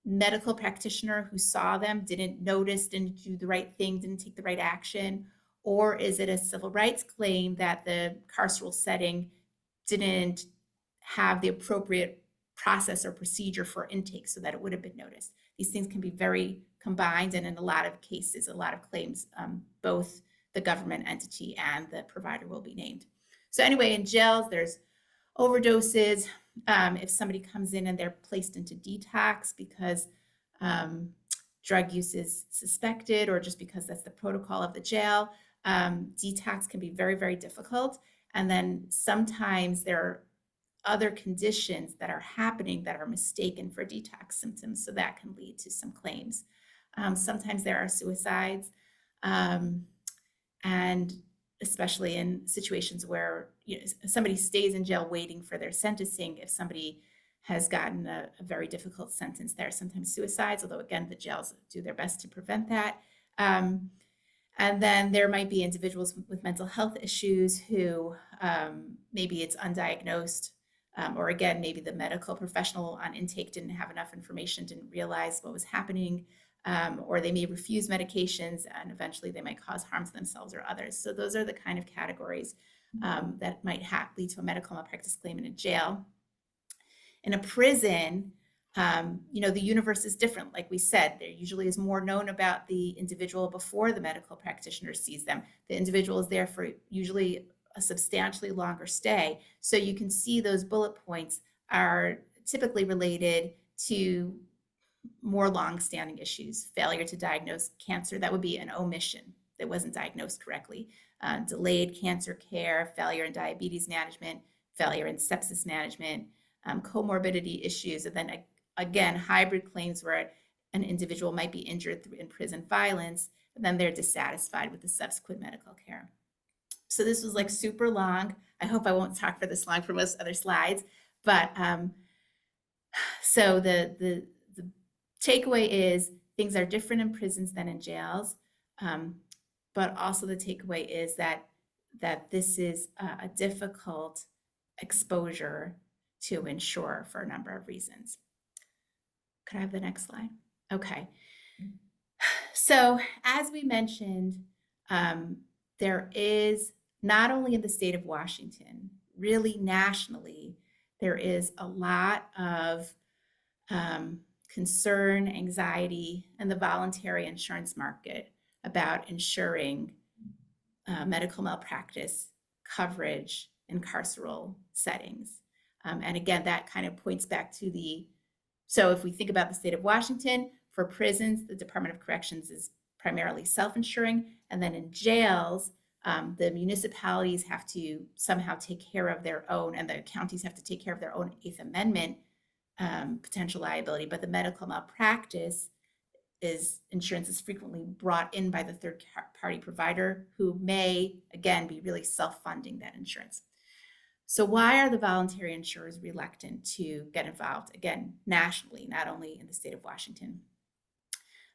C: medical practitioner who saw them didn't notice, didn't do the right thing, didn't take the right action? Or is it a civil rights claim that the carceral setting didn't have the appropriate process or procedure for intake so that it would have been noticed? These things can be very combined, and in a lot of cases, a lot of claims, both the government entity and the provider will be named. So anyway, in jails, there's overdoses. If somebody comes in and they're placed into detox because drug use is suspected, or just because that's the protocol of the jail, detox can be very, very difficult. And then sometimes there are other conditions that are happening that are mistaken for detox symptoms, so that can lead to some claims. Sometimes there are suicides, and especially in situations where somebody stays in jail waiting for their sentencing. If somebody has gotten a very difficult sentence, there are sometimes suicides, although again, the jails do their best to prevent that. And then there might be individuals with mental health issues who maybe it's undiagnosed, or again, maybe the medical professional on intake didn't have enough information, didn't realize what was happening, or they may refuse medications, and eventually they might cause harm to themselves or others. So those are the kind of categories that might lead to a medical malpractice claim in a jail. In a prison, the universe is different. Like we said, there usually is more known about the individual before the medical practitioner sees them. The individual is there for usually a substantially longer stay. So you can see those bullet points are typically related to more long-standing issues. Failure to diagnose cancer, that would be an omission that wasn't diagnosed correctly. Delayed cancer care, failure in diabetes management, failure in sepsis management, comorbidity issues, and then again, hybrid claims where an individual might be injured in prison violence, but then they're dissatisfied with the subsequent medical care. So this was like super long. I hope I won't talk for this long for most other slides, but so the takeaway is things are different in prisons than in jails, but also the takeaway is that this is a difficult exposure to insure for a number of reasons. Could I have the next slide? Okay. So as we mentioned, there is not only in the state of Washington, really nationally, there is a lot of concern, anxiety, and the voluntary insurance market about insuring medical malpractice coverage in carceral settings. And again, that kind of points back to so if we think about the state of Washington, for prisons, the Department of Corrections is primarily self-insuring. And then in jails, the municipalities have to somehow take care of their own, and the counties have to take care of their own Eighth Amendment potential liability. But the medical malpractice insurance is frequently brought in by the third party provider, who may, again, be really self-funding that insurance. So why are the voluntary insurers reluctant to get involved? Again, nationally, not only in the state of Washington.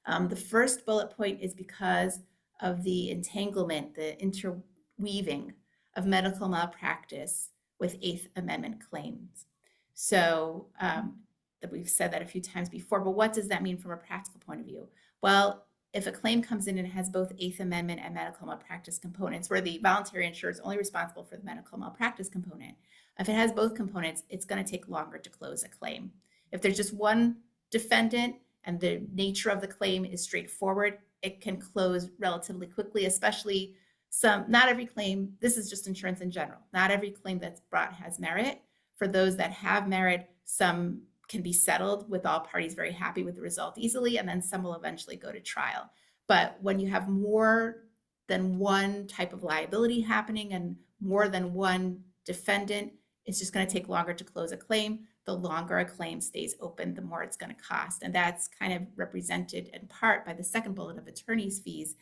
C: The first bullet point is because of the entanglement, the interweaving of medical malpractice with Eighth Amendment claims. So that we've said that a few times before, but what does that mean from a practical point of view? Well, if a claim comes in and has both Eighth Amendment and medical malpractice components, where the voluntary insurer is only responsible for the medical malpractice component, if it has both components, it's going to take longer to close a claim. If there's just one defendant and the nature of the claim is straightforward, it can close relatively quickly, especially not every claim, this is just insurance in general, not every claim that's brought has merit. For those that have merit, some can be settled with all parties very happy with the result easily, and then some will eventually go to trial. But when you have more than one type of liability happening and more than one defendant, it's just going to take longer to close a claim. The longer a claim stays open, the more it's going to cost. And that's kind of represented in part by the second bullet of attorney's fees.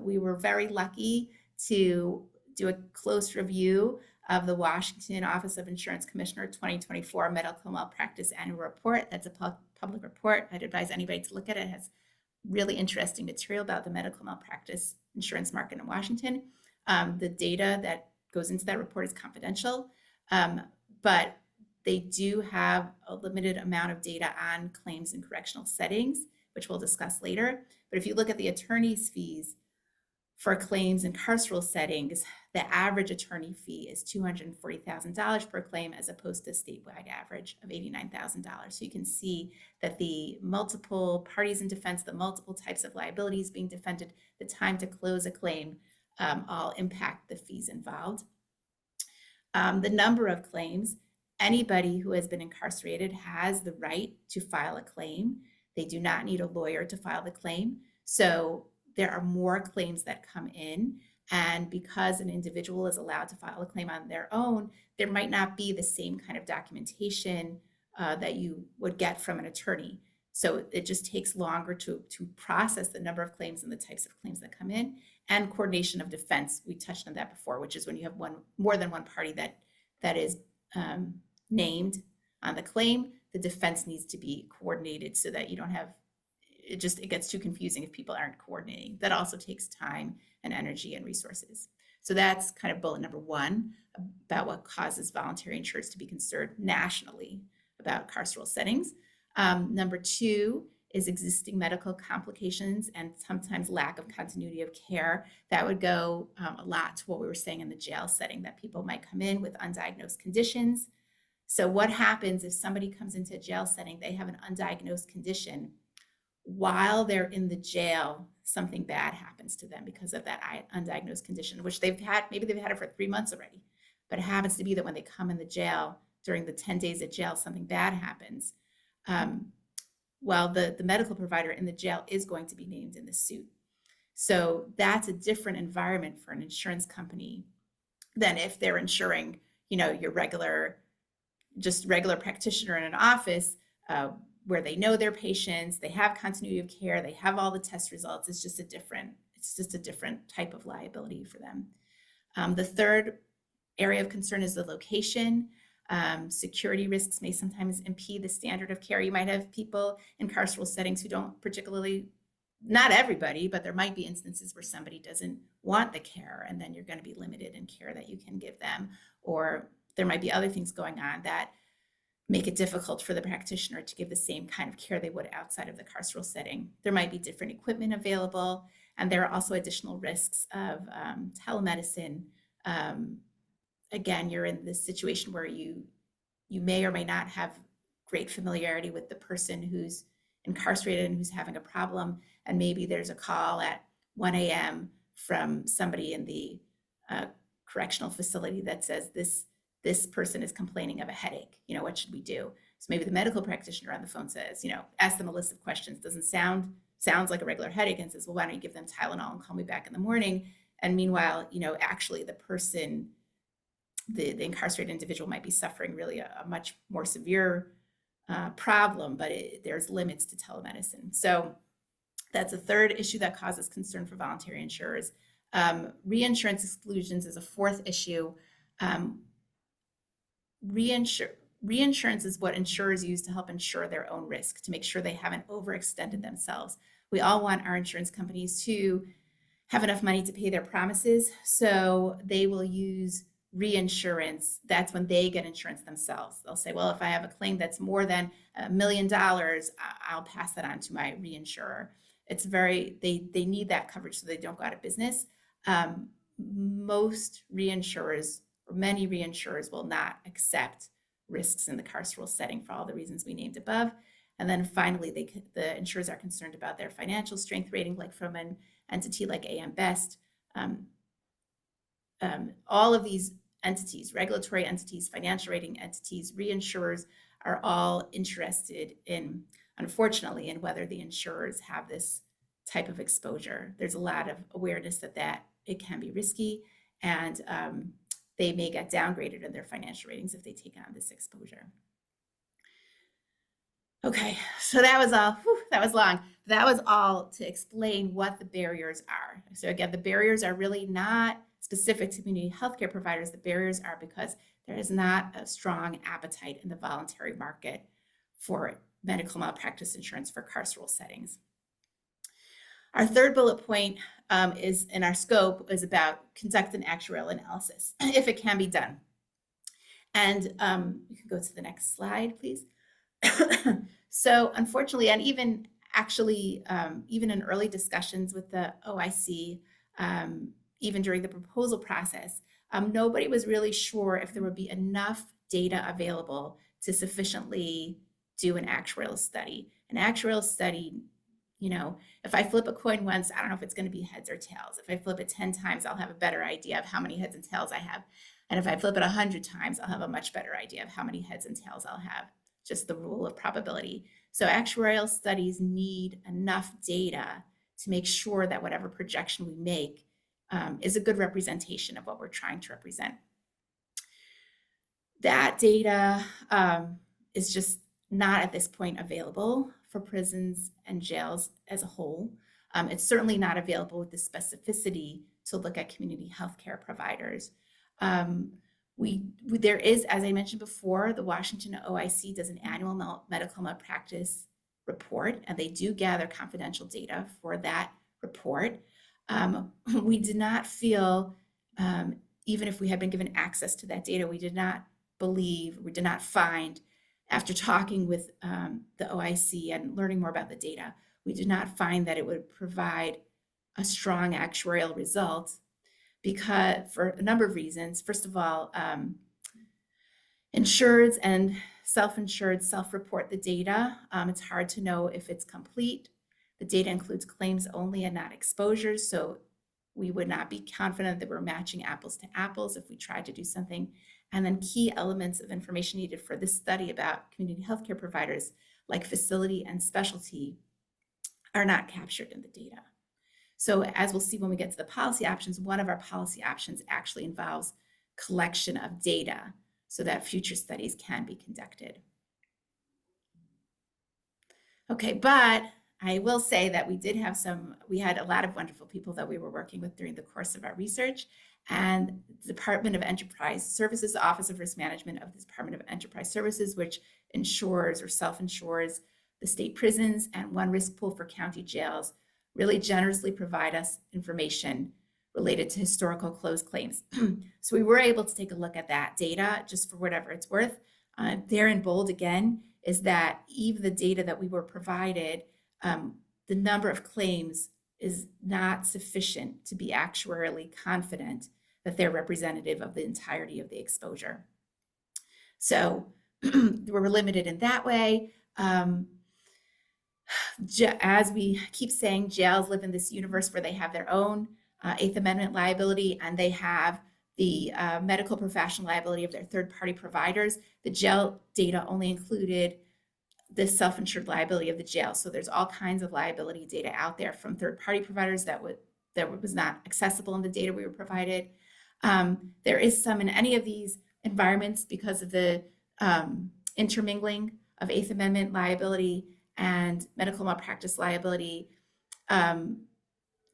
C: We were very lucky to do a close review of the Washington Office of Insurance Commissioner 2024 Medical Malpractice Annual Report. That's a public report. I'd advise anybody to look at it. It has really interesting material about the medical malpractice insurance market in Washington. The data that goes into that report is confidential, but they do have a limited amount of data on claims in correctional settings, which we'll discuss later. But if you look at the attorney's fees for claims in carceral settings, the average attorney fee is $240,000 per claim, as opposed to a statewide average of $89,000. So you can see that the multiple parties in defense, the multiple types of liabilities being defended, the time to close a claim, all impact the fees involved. The number of claims, anybody who has been incarcerated has the right to file a claim. They do not need a lawyer to file the claim. So there are more claims that come in. And because an individual is allowed to file a claim on their own, there might not be the same kind of documentation that you would get from an attorney. So it just takes longer to process the number of claims and the types of claims that come in. And coordination of defense, we touched on that before, which is when you have more than one party that is named on the claim, the defense needs to be coordinated so that you don't have, it gets too confusing if people aren't coordinating. That also takes time and energy and resources. So that's kind of bullet number one about what causes voluntary insurers to be concerned nationally about carceral settings. Number two is existing medical complications and sometimes lack of continuity of care. That would go a lot to what we were saying in the jail setting, that people might come in with undiagnosed conditions. So what happens if somebody comes into a jail setting, they have an undiagnosed condition, while they're in the jail, something bad happens to them because of that undiagnosed condition, which maybe they've had it for 3 months already, but it happens to be that when they come in the jail, during the 10 days of jail, something bad happens. Well, the medical provider in the jail is going to be named in the suit. So that's a different environment for an insurance company than if they're insuring, your regular practitioner in an office where they know their patients, they have continuity of care, they have all the test results. It's It's just a different type of liability for them. The third area of concern is the location. Security risks may sometimes impede the standard of care. You might have people in carceral settings who don't particularly, not everybody, but there might be instances where somebody doesn't want the care, and then you're going to be limited in care that you can give them. Or there might be other things going on that make it difficult for the practitioner to give the same kind of care they would outside of the carceral setting. There might be different equipment available, and there are also additional risks of telemedicine. Again, you're in this situation where you may or may not have great familiarity with the person who's incarcerated and who's having a problem, and maybe there's a call at 1 a.m. from somebody in the correctional facility that says this person is complaining of a headache. What should we do? So maybe the medical practitioner on the phone says, ask them a list of questions. Sounds like a regular headache, and says, well, why don't you give them Tylenol and call me back in the morning? And meanwhile, actually the person, the incarcerated individual might be suffering really a much more severe problem, but there's limits to telemedicine. So that's a third issue that causes concern for voluntary insurers. Reinsurance exclusions is a fourth issue. Reinsurance is what insurers use to help insure their own risk, to make sure they haven't overextended themselves. We all want our insurance companies to have enough money to pay their promises, so they will use reinsurance. That's when they get insurance themselves. They'll say, well, if I have a claim that's more than $1 million, I'll pass that on to my reinsurer. They need that coverage so they don't go out of business. Most reinsurers, or many reinsurers, will not accept risks in the carceral setting for all the reasons we named above. And then finally, the insurers are concerned about their financial strength rating, like from an entity like AM Best. All of these entities, regulatory entities, financial rating entities, reinsurers, are all interested in, unfortunately, in whether the insurers have this type of exposure. There's a lot of awareness that it can be risky, and they may get downgraded in their financial ratings if they take on this exposure. Okay, so that was all. That was long. That was all to explain what the barriers are. So again, the barriers are really not specific to community healthcare providers. The barriers are because there is not a strong appetite in the voluntary market for medical malpractice insurance for carceral settings. Our third bullet point is in our scope is about conduct an actuarial analysis, if it can be done. And you can go to the next slide, please. So unfortunately, and even actually, even in early discussions with the OIC, even during the proposal process, nobody was really sure if there would be enough data available to sufficiently do an actuarial study. An actuarial study, if I flip a coin once, I don't know if it's going to be heads or tails. If I flip it 10 times, I'll have a better idea of how many heads and tails I have. And if I flip it 100 times, I'll have a much better idea of how many heads and tails I'll have. Just the rule of probability. So actuarial studies need enough data to make sure that whatever projection we make is a good representation of what we're trying to represent. That data is just not at this point available for prisons and jails as a whole. It's certainly not available with the specificity to look at community healthcare providers. There is, as I mentioned before, the Washington OIC does an annual medical malpractice report, and they do gather confidential data for that report. We did not feel, even if we had been given access to that data, we did not find, after talking with the OIC and learning more about the data, we did not find that it would provide a strong actuarial result, because for a number of reasons. First of all, insureds and self-insured self-report the data. It's hard to know if it's complete. The data includes claims only and not exposures, so we would not be confident that we're matching apples to apples if we tried to do something. And then key elements of information needed for this study about community healthcare providers, like facility and specialty, are not captured in the data. So as we'll see when we get to the policy options, one of our policy options actually involves collection of data so that future studies can be conducted. Okay, but I will say that we had a lot of wonderful people that we were working with during the course of our research. And the Department of Enterprise Services, Office of Risk Management of the Department of Enterprise Services, which insures or self-insures the state prisons and one risk pool for county jails, really generously provide us information related to historical closed claims. So we were able to take a look at that data just for whatever it's worth. There in bold again is that even the data that we were provided, the number of claims is not sufficient to be actuarially confident that they're representative of the entirety of the exposure. So we're limited in that way. As we keep saying, jails live in this universe where they have their own Eighth Amendment liability, and they have the medical professional liability of their third-party providers. The jail data only included the self-insured liability of the jail. So there's all kinds of liability data out there from third-party providers that was not accessible in the data we were provided. There is some in any of these environments because of the intermingling of Eighth Amendment liability and medical malpractice liability.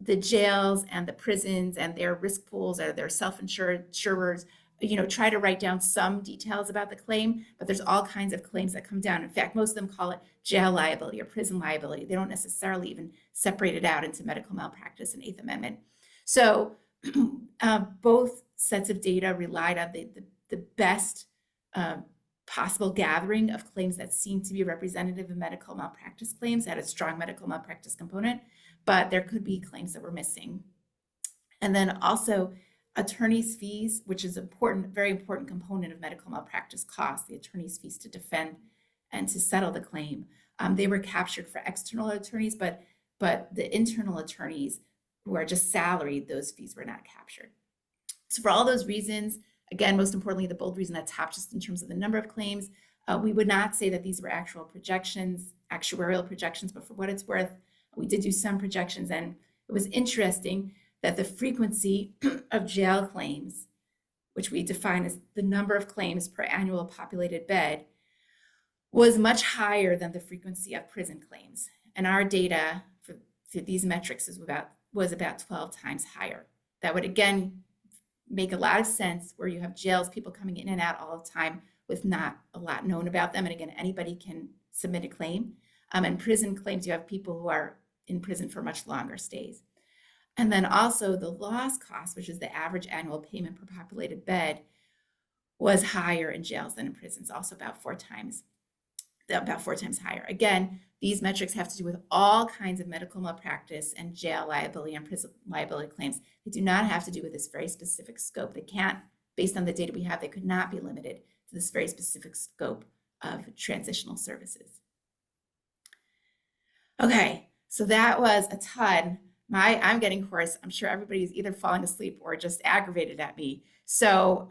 C: The jails and the prisons and their risk pools or their self-insurers, try to write down some details about the claim, but there's all kinds of claims that come down. In fact, most of them call it jail liability or prison liability. They don't necessarily even separate it out into medical malpractice and Eighth Amendment. So both sets of data relied on the best possible gathering of claims that seemed to be representative of medical malpractice claims, had a strong medical malpractice component, but there could be claims that were missing. And then also attorney's fees, which is very important component of medical malpractice costs, the attorney's fees to defend and to settle the claim. They were captured for external attorneys, but the internal attorneys who are just salaried, those fees were not captured. So for all those reasons, again, most importantly, the bold reason at top, just in terms of the number of claims, we would not say that these were actual projections, actuarial projections, but for what it's worth, we did do some projections, and it was interesting that the frequency of jail claims, which we define as the number of claims per annual populated bed, was much higher than the frequency of prison claims. And our data for these metrics was about 12 times higher. That would again make a lot of sense where you have jails, people coming in and out all the time with not a lot known about them. And again, anybody can submit a claim. And prison claims, you have people who are in prison for much longer stays. And then also the loss cost, which is the average annual payment per populated bed, was higher in jails than in prisons, also about four times higher. Again, these metrics have to do with all kinds of medical malpractice and jail liability and prison liability claims. They do not have to do with this very specific scope. They can't, based on the data we have, they could not be limited to this very specific scope of transitional services. Okay, so that was a ton. I'm getting hoarse. I'm sure everybody's either falling asleep or just aggravated at me. So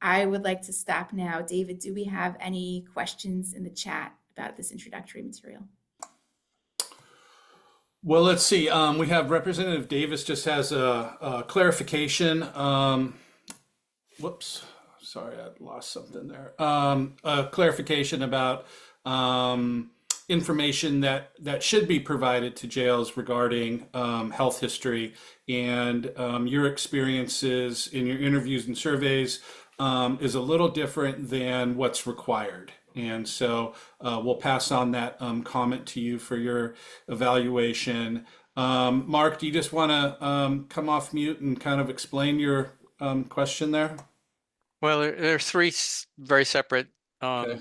C: I would like to stop now. David, do we have any questions in the chat about this introductory material?
B: Well, let's see. We have Representative Davis just has a clarification. Whoops, sorry, I lost something there. A clarification about information that should be provided to jails regarding health history and your experiences in your interviews and surveys is a little different than what's required. And so we'll pass on that comment to you for your evaluation. Mark, do you just want to come off mute and kind of explain your question there?
E: Well, there are three very separate
B: Okay.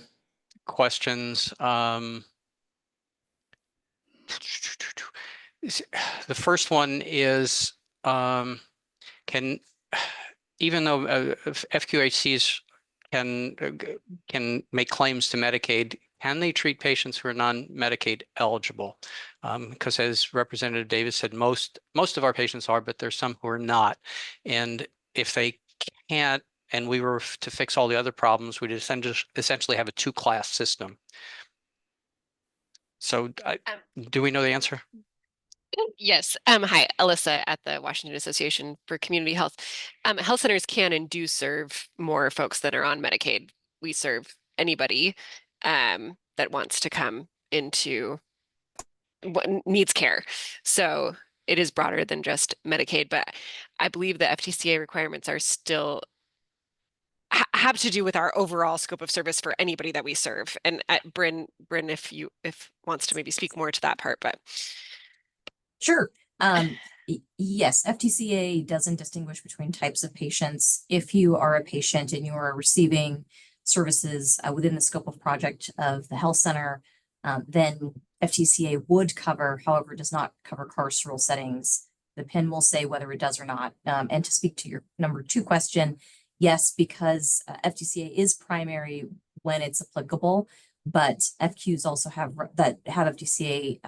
E: questions. The first one is, even though FQHCs can make claims to Medicaid, can they treat patients who are non-Medicaid eligible? Because as Representative Davis said, most of our patients are, but there's some who are not. And if they can't, and we were to fix all the other problems, we'd essentially have a two-class system. So do we know the answer?
F: Yes. Hi, Alyssa at the Washington Association for Community Health. Health centers can and do serve more folks that are on Medicaid. We serve anybody that wants to come into needs care. So it is broader than just Medicaid, but I believe the FTCA requirements are still have to do with our overall scope of service for anybody that we serve. And Bryn, if wants to maybe speak more to that part, but
G: Sure. Yes, FTCA doesn't distinguish between types of patients. If you are a patient and you are receiving services within the scope of project of the health center, then FTCA would cover, however, does not cover carceral settings. The PIN will say whether it does or not. And to speak to your number 2 question, yes, because FTCA is primary when it's applicable, but FQs also have FTCA.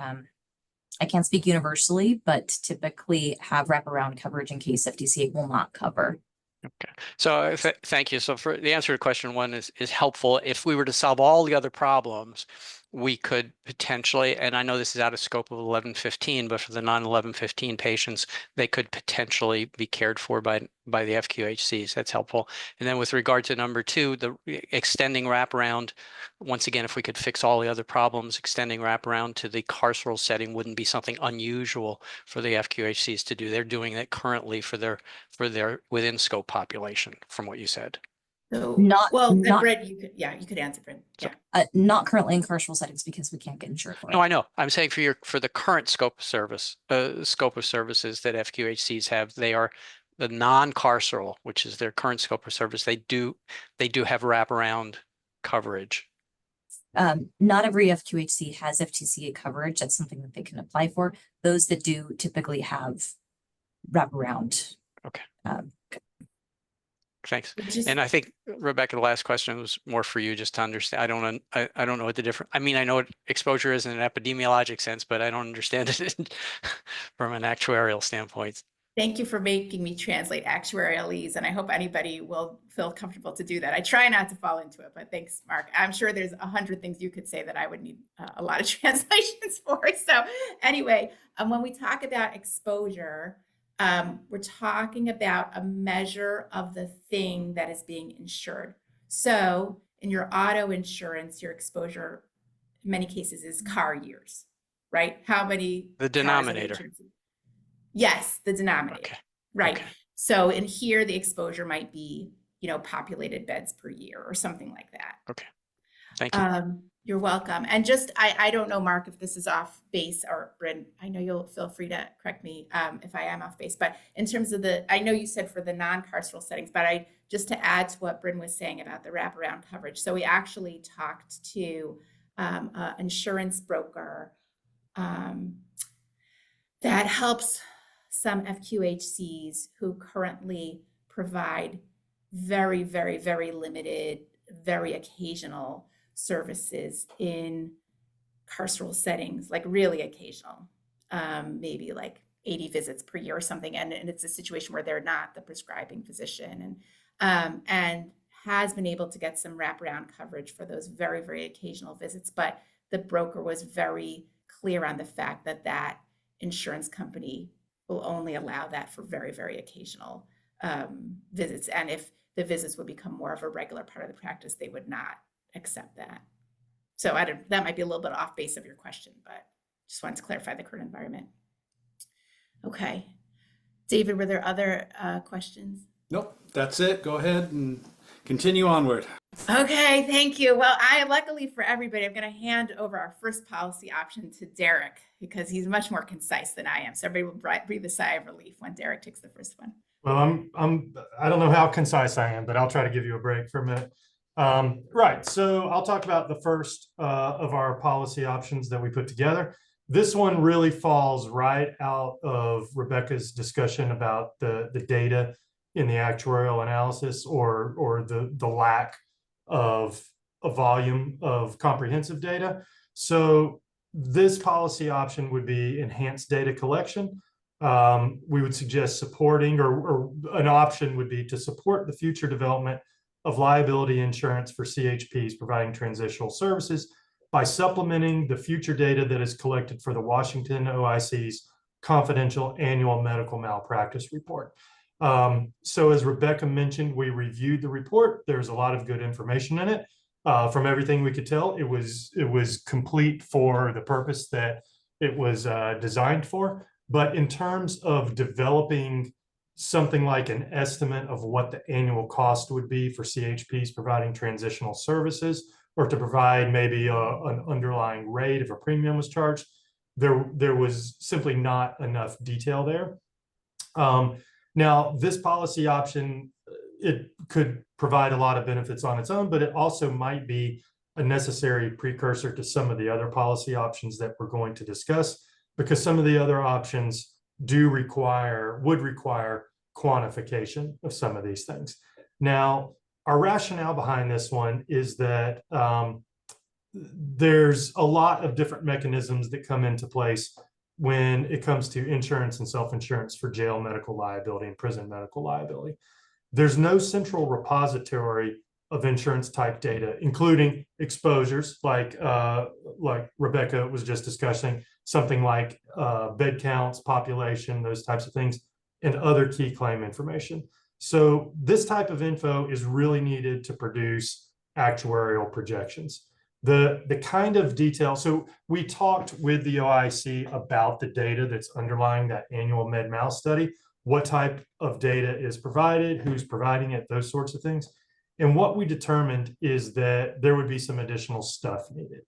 G: I can't speak universally, but typically have wraparound coverage in case FTCA will not cover.
E: Okay, so thank you. So for the answer to question 1 is helpful. If we were to solve all the other problems, we could potentially, and I know this is out of scope of 1115, but for the non-1115 patients, they could potentially be cared for by the FQHCs. That's helpful. And then with regard to number 2, the extending wraparound, once again, if we could fix all the other problems, extending wraparound to the carceral setting wouldn't be something unusual for the FQHCs to do. They're doing it currently for their within scope population, from what you said.
C: So,
G: Not-
C: Brett, you could answer, Brett. Yeah.
G: Not currently in carceral settings because we can't get insured for it.
E: No, I know. I'm saying for the current scope of services that FQHCs have, they are the non-carceral, which is their current scope of service. They do have wraparound coverage.
G: Not every FQHC has FTCA coverage. That's something that they can apply for. Those that do typically have wraparound.
E: Okay. Thanks.
C: Just-
E: And I think, Rebecca, the last question was more for you, just to understand. I don't know what the difference. I mean, I know what exposure is in an epidemiologic sense, but I don't understand it from an actuarial standpoint.
C: Thank you for making me translate actuarialese, and I hope anybody will feel comfortable to do that. I try not to fall into it, but thanks, Mark. I'm sure there's 100 things you could say that I would need a lot of translations for. So anyway, when we talk about exposure, we're talking about a measure of the thing that is being insured. So in your auto insurance, your exposure in many cases is car years, right? How many?
E: The denominator.
C: Yes, the denominator.
E: Okay.
C: Right.
E: Okay.
C: So in here, the exposure might be, populated beds per year or something like that.
E: Okay. Thank you.
C: You're welcome. And just, I don't know, Mark, if this is off base, or Bryn, I know you'll feel free to correct me if I am off base, but in terms of I know you said for the non-carceral settings, but just to add to what Bryn was saying about the wraparound coverage. So we actually talked to an insurance broker that helps some FQHCs who currently provide very, very, very limited, very occasional services in carceral settings, like really occasional, maybe like 80 visits per year or something. And it's a situation where they're not the prescribing physician, and has been able to get some wraparound coverage for those very, very occasional visits. But the broker was very clear on the fact that insurance company will only allow that for very, very occasional visits. And if the visits would become more of a regular part of the practice, they would not accept that. So that might be a little bit off base of your question, but just wanted to clarify the current environment. Okay. David, were there other questions?
B: Nope, that's it. Go ahead and continue onward.
C: Okay, thank you. Well, luckily for everybody, I'm going to hand over our first policy option to Derek because he's much more concise than I am. So everybody will breathe a sigh of relief when Derek takes the first one.
D: Well, I don't know how concise I am, but I'll try to give you a break for a minute. Right. So I'll talk about the first of our policy options that we put together. This one really falls right out of Rebecca's discussion about the data in the actuarial analysis, or the lack of a volume of comprehensive data. So this policy option would be enhanced data collection. We would suggest supporting, or an option would be to support the future development of liability insurance for CHPs providing transitional services by supplementing the future data that is collected for the Washington OIC's confidential annual medical malpractice report. So as Rebecca mentioned, we reviewed the report. There's a lot of good information in it. From everything we could tell, it was complete for the purpose that it was designed for. But in terms of developing something like an estimate of what the annual cost would be for CHPs providing transitional services, or to provide maybe an underlying rate if a premium was charged, there was simply not enough detail there. Now, this policy option, it could provide a lot of benefits on its own, but it also might be a necessary precursor to some of the other policy options that we're going to discuss, because some of the other options would require quantification of some of these things. Now, our rationale behind this one is that there's a lot of different mechanisms that come into place when it comes to insurance and self-insurance for jail medical liability and prison medical liability. There's no central repository of insurance type data, including exposures like Rebecca was just discussing, something like bed counts, population, those types of things, and other key claim information. So this type of info is really needed to produce actuarial projections. The kind of detail, so we talked with the OIC about the data that's underlying that annual Med-Mal study, what type of data is provided, who's providing it, those sorts of things. And what we determined is that there would be some additional stuff needed.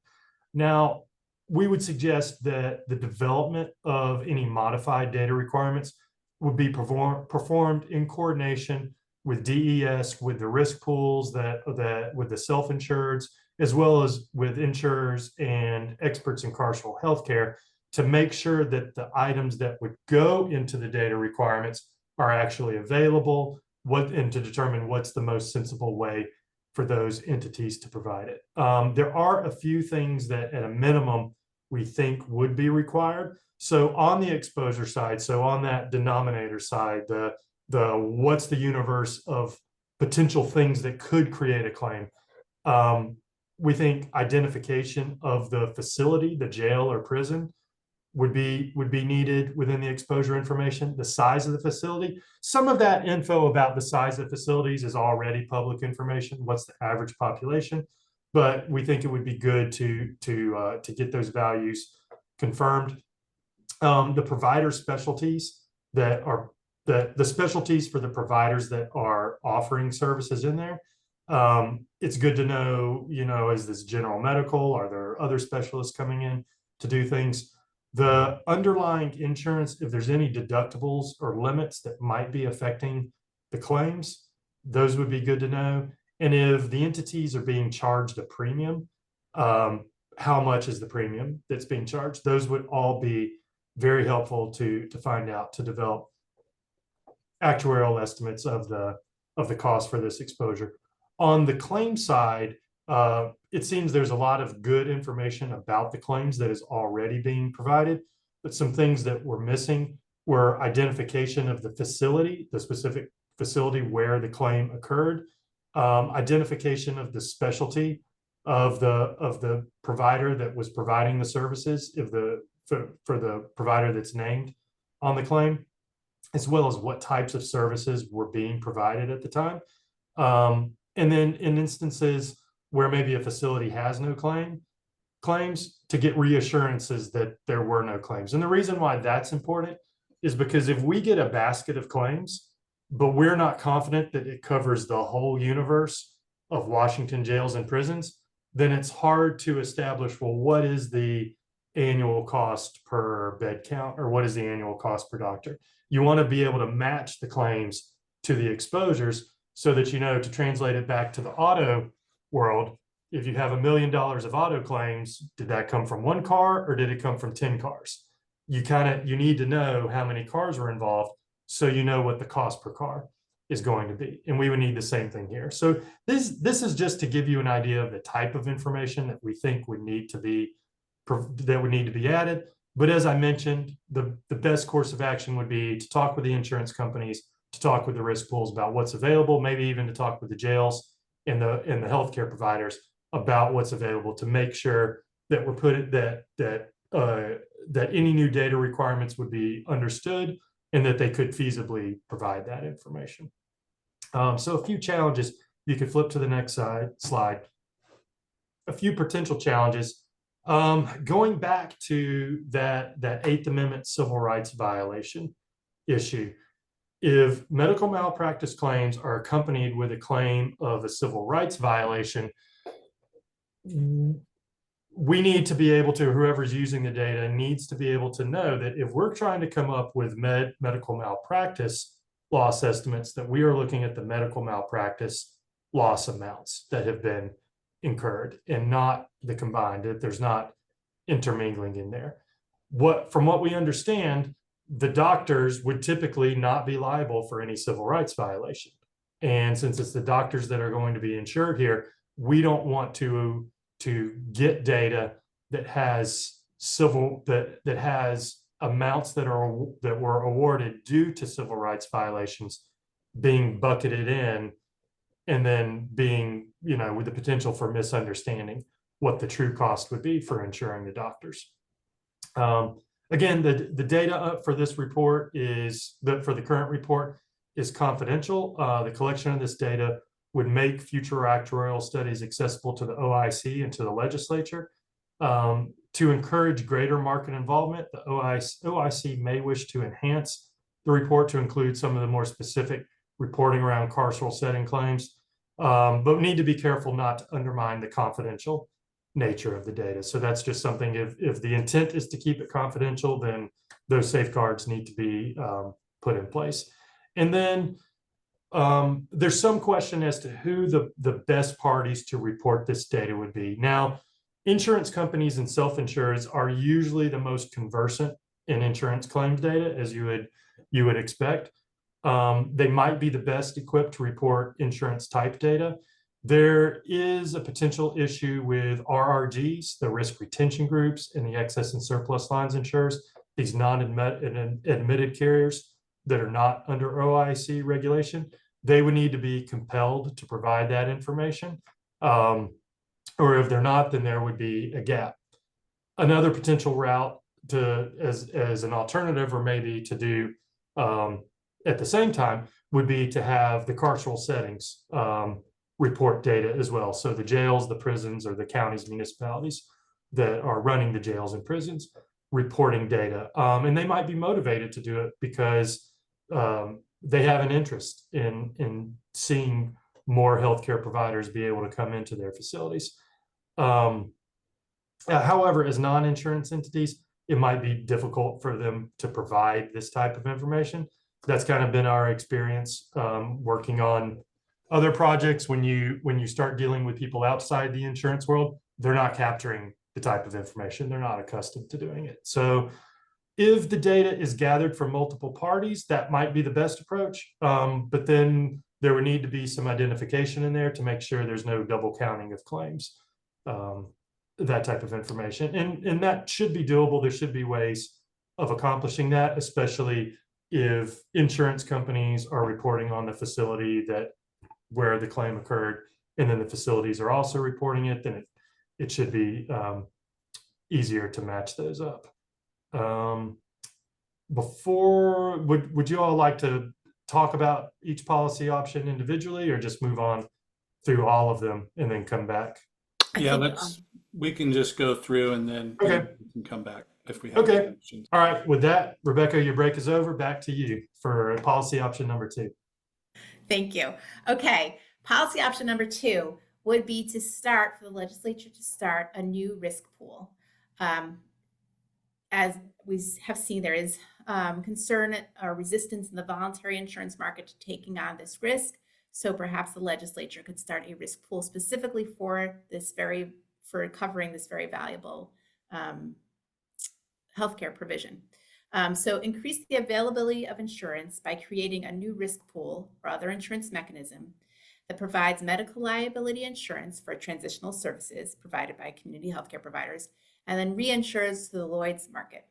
D: Now, we would suggest that the development of any modified data requirements would be performed in coordination with DES, with the risk pools, with the self-insureds, as well as with insurers and experts in carceral healthcare, to make sure that the items that would go into the data requirements are actually available, and to determine what's the most sensible way for those entities to provide it. There are a few things that at a minimum we think would be required. So on the exposure side, so on that denominator side, the what's the universe of potential things that could create a claim, we think identification of the facility, the jail or prison, would be needed within the exposure information. The size of the facility, some of that info about the size of facilities is already public information. What's the average population? But we think it would be good to get those values confirmed. The provider specialties the specialties for the providers that are offering services in there. It's good to know, is this general medical? Are there other specialists coming in to do things? The underlying insurance, if there's any deductibles or limits that might be affecting the claims, those would be good to know. And if the entities are being charged a premium, how much is the premium that's being charged? Those would all be very helpful to find out, to develop actuarial estimates of the cost for this exposure. On the claim side, it seems there's a lot of good information about the claims that is already being provided, but some things that were missing were identification of the facility, the specific facility where the claim occurred, identification of the specialty of the provider that was providing the services, for the provider that's named on the claim, as well as what types of services were being provided at the time. And then in instances where maybe a facility has no claims, to get reassurances that there were no claims. And the reason why that's important is because if we get a basket of claims, but we're not confident that it covers the whole universe of Washington jails and prisons, then it's hard to establish, well, what is the annual cost per bed count, or what is the annual cost per doctor? You want to be able to match the claims to the exposures so that, to translate it back to the auto world, if you have $1 million of auto claims, did that come from one car or did it come from 10 cars? You need to know how many cars were involved so you know what the cost per car is going to be. And we would need the same thing here. So this is just to give you an idea of the type of information that we think would need to be added. But as I mentioned, the best course of action would be to talk with the insurance companies, to talk with the risk pools about what's available, maybe even to talk with the jails and the healthcare providers about what's available, to make sure that that any new data requirements would be understood and that they could feasibly provide that information. So a few challenges. You could flip to the next slide. A few potential challenges. Going back to that Eighth Amendment civil rights violation issue, if medical malpractice claims are accompanied with a claim of a civil rights violation, we need to be able to, whoever's using the data needs to be able to know that if we're trying to come up with medical malpractice loss estimates, that we are looking at the medical malpractice loss amounts that have been incurred and not the combined, that there's not intermingling in there. From what we understand, the doctors would typically not be liable for any civil rights violation. And since it's the doctors that are going to be insured here, we don't want to get data that has that has amounts that were awarded due to civil rights violations being bucketed in, and then being, with the potential for misunderstanding what the true cost would be for insuring the doctors. Again, the data for this report for the current report is confidential. The collection of this data would make future actuarial studies accessible to the OIC and to the legislature. To encourage greater market involvement, the OIC may wish to enhance the report to include some of the more specific reporting around carceral setting claims, but we need to be careful not to undermine the confidential nature of the data. So that's just something, if the intent is to keep it confidential, then those safeguards need to be put in place. And then there's some question as to who the best parties to report this data would be. Now, insurance companies and self-insurers are usually the most conversant in insurance claims data, as you would expect. They might be the best equipped to report insurance type data. There is a potential issue with RRGs, the risk retention groups, and the excess and surplus lines insurers, these non-admitted carriers that are not under OIC regulation. They would need to be compelled to provide that information. Or if they're not, then there would be a gap. Another potential route as an alternative, or maybe to do at the same time, would be to have the carceral settings report data as well. So the jails, the prisons, or the counties, municipalities that are running the jails and prisons reporting data. And they might be motivated to do it because they have an interest in seeing more healthcare providers be able to come into their facilities. However, as non-insurance entities, it might be difficult for them to provide this type of information. That's kind of been our experience working on other projects. When you start dealing with people outside the insurance world, they're not capturing the type of information. They're not accustomed to doing it. So if the data is gathered from multiple parties, that might be the best approach. But then there would need to be some identification in there to make sure there's no double counting of claims, that type of information. And that should be doable. There should be ways of accomplishing that, especially if insurance companies are reporting on the facility where the claim occurred, and then the facilities are also reporting it, then it should be easier to match those up. Would you all like to talk about each policy option individually, or just move on through all of them and then come back?
B: Yeah, we can just go through and then
D: Okay.
B: we can come back if we have
D: Okay.
B: questions.
D: All right, with that, Rebecca, your break is over. Back to you for policy option number 2.
C: Thank you. Okay, policy option number 2 would be for the legislature to start a new risk pool. As we have seen, there is concern or resistance in the voluntary insurance market to taking on this risk. So perhaps the legislature could start a risk pool specifically for covering this very valuable healthcare provision. So increase the availability of insurance by creating a new risk pool or other insurance mechanism that provides medical liability insurance for transitional services provided by community healthcare providers, and then reinsures to the Lloyd's market.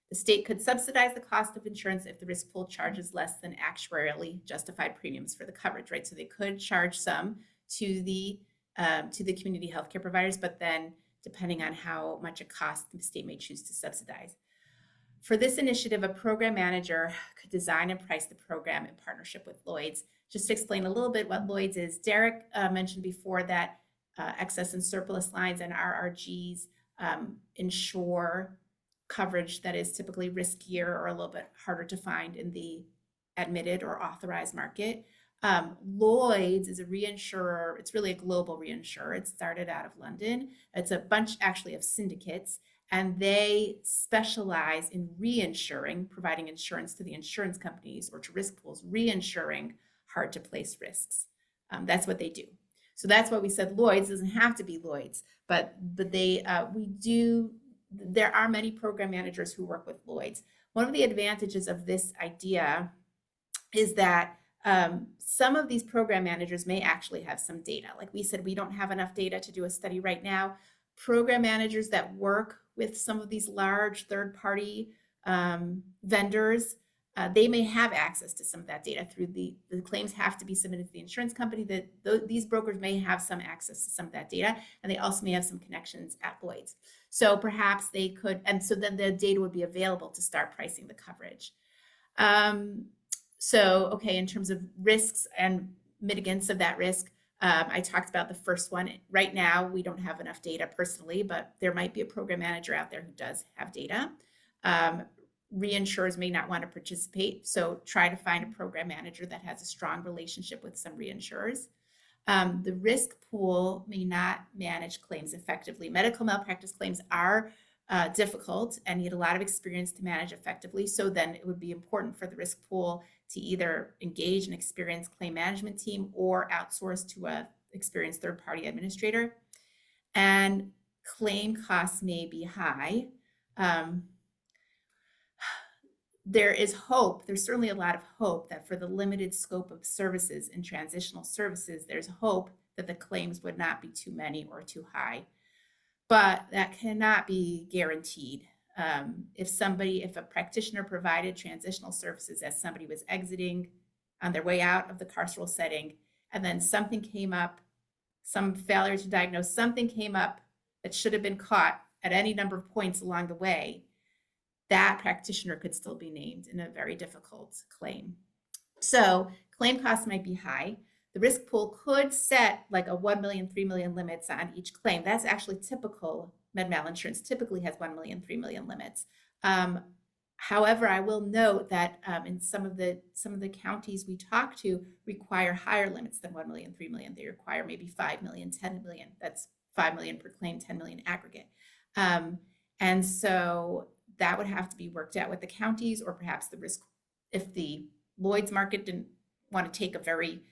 C: The state could subsidize the cost of insurance if the risk pool charges less than actuarially justified premiums for the coverage, right? So they could charge some to the community healthcare providers, but then depending on how much it costs, the state may choose to subsidize. For this initiative, a program manager could design and price the program in partnership with Lloyd's. Just to explain a little bit what Lloyd's is, Derek mentioned before that excess and surplus lines and RRGs insure coverage that is typically riskier or a little bit harder to find in the admitted or authorized market. Lloyd's is a reinsurer. It's really a global reinsurer. It started out of London. It's a bunch actually of syndicates, and they specialize in reinsuring, providing insurance to the insurance companies or to risk pools, reinsuring hard to place risks. That's what they do. So that's why we said Lloyd's. Doesn't have to be Lloyd's, but they we do. There are many program managers who work with Lloyd's. One of the advantages of this idea is that some of these program managers may actually have some data. Like we said, we don't have enough data to do a study right now. Program managers that work with some of these large third-party vendors, they may have access to some of that data through the claims have to be submitted to the insurance company. These brokers may have some access to some of that data, and they also may have some connections at Lloyd's. So perhaps they could, and so then the data would be available to start pricing the coverage. So, okay, in terms of risks and mitigants of that risk, I talked about the first one. Right now, we don't have enough data personally, but there might be a program manager out there who does have data. Reinsurers may not want to participate, so try to find a program manager that has a strong relationship with some reinsurers. The risk pool may not manage claims effectively. Medical malpractice claims are difficult and need a lot of experience to manage effectively. So then it would be important for the risk pool to either engage an experienced claim management team or outsource to an experienced third-party administrator. And claim costs may be high. There is hope, there's certainly a lot of hope that for the limited scope of services and transitional services, there's hope that the claims would not be too many or too high. But that cannot be guaranteed. If a practitioner provided transitional services as somebody was exiting on their way out of the carceral setting, and then something came up, some failure to diagnose, something came up that should have been caught at any number of points along the way, that practitioner could still be named in a very difficult claim. So claim costs might be high. The risk pool could set like a 1 million, 3 million limits on each claim. That's actually typical. Med-mal insurance typically has 1 million, 3 million limits. However, I will note that in some of the counties we talk to require higher limits than 1 million, 3 million. They require maybe 5 million, 10 million. That's 5 million per claim, 10 million aggregate. And so that would have to be worked out with the counties, or perhaps the risk, if the Lloyd's market didn't want to take a very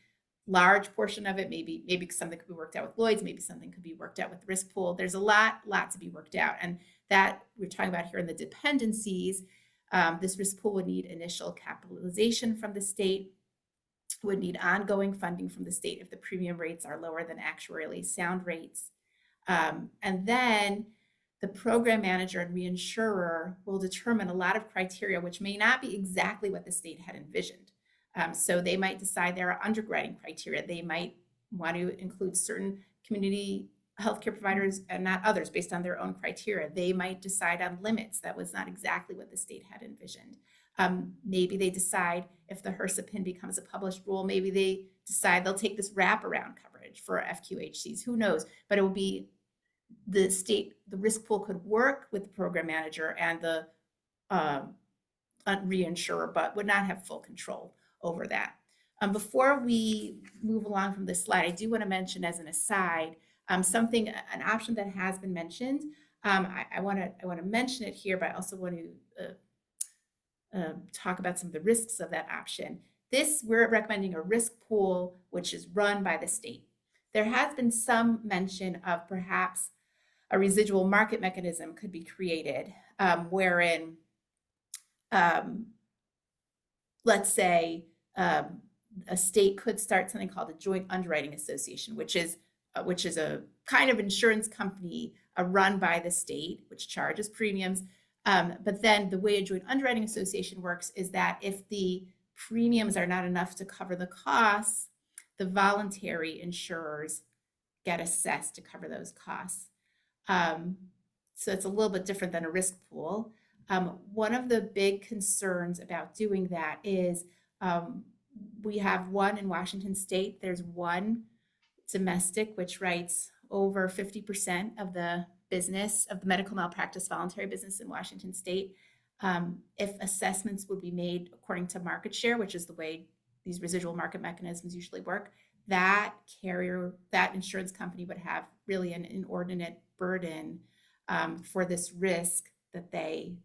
C: large portion of it, maybe something could be worked out with Lloyd's, maybe something could be worked out with the risk pool. There's a lot to be worked out. And that we're talking about here in the dependencies, this risk pool would need initial capitalization from the state, would need ongoing funding from the state if the premium rates are lower than actuarially sound rates. And then the program manager and reinsurer will determine a lot of criteria, which may not be exactly what the state had envisioned. So they might decide there are underwriting criteria. They might want to include certain community healthcare providers and not others based on their own criteria. They might decide on limits. That was not exactly what the state had envisioned. Maybe they decide if the HRSA PIN becomes a published rule, maybe they decide they'll take this wraparound coverage for FQHCs. Who knows? But it will be the state, the risk pool could work with the program manager and the reinsurer, but would not have full control over that. Before we move along from this slide, I do want to mention as an aside, an option that has been mentioned. I want to mention it here, but I also want to talk about some of the risks of that option. We're recommending a risk pool which is run by the state. There has been some mention of perhaps a residual market mechanism could be created, wherein, let's say, a state could start something called a joint underwriting association, which is a kind of insurance company run by the state, which charges premiums. But then the way a joint underwriting association works is that if the premiums are not enough to cover the costs, the voluntary insurers get assessed to cover those costs. So it's a little bit different than a risk pool. One of the big concerns about doing that is we have one in Washington State. There's one domestic which writes over 50% of the business, of the medical malpractice voluntary business in Washington State, if assessments would be made according to market share, which is the way these residual market mechanisms usually work, that insurance company would have really an inordinate burden for this risk that they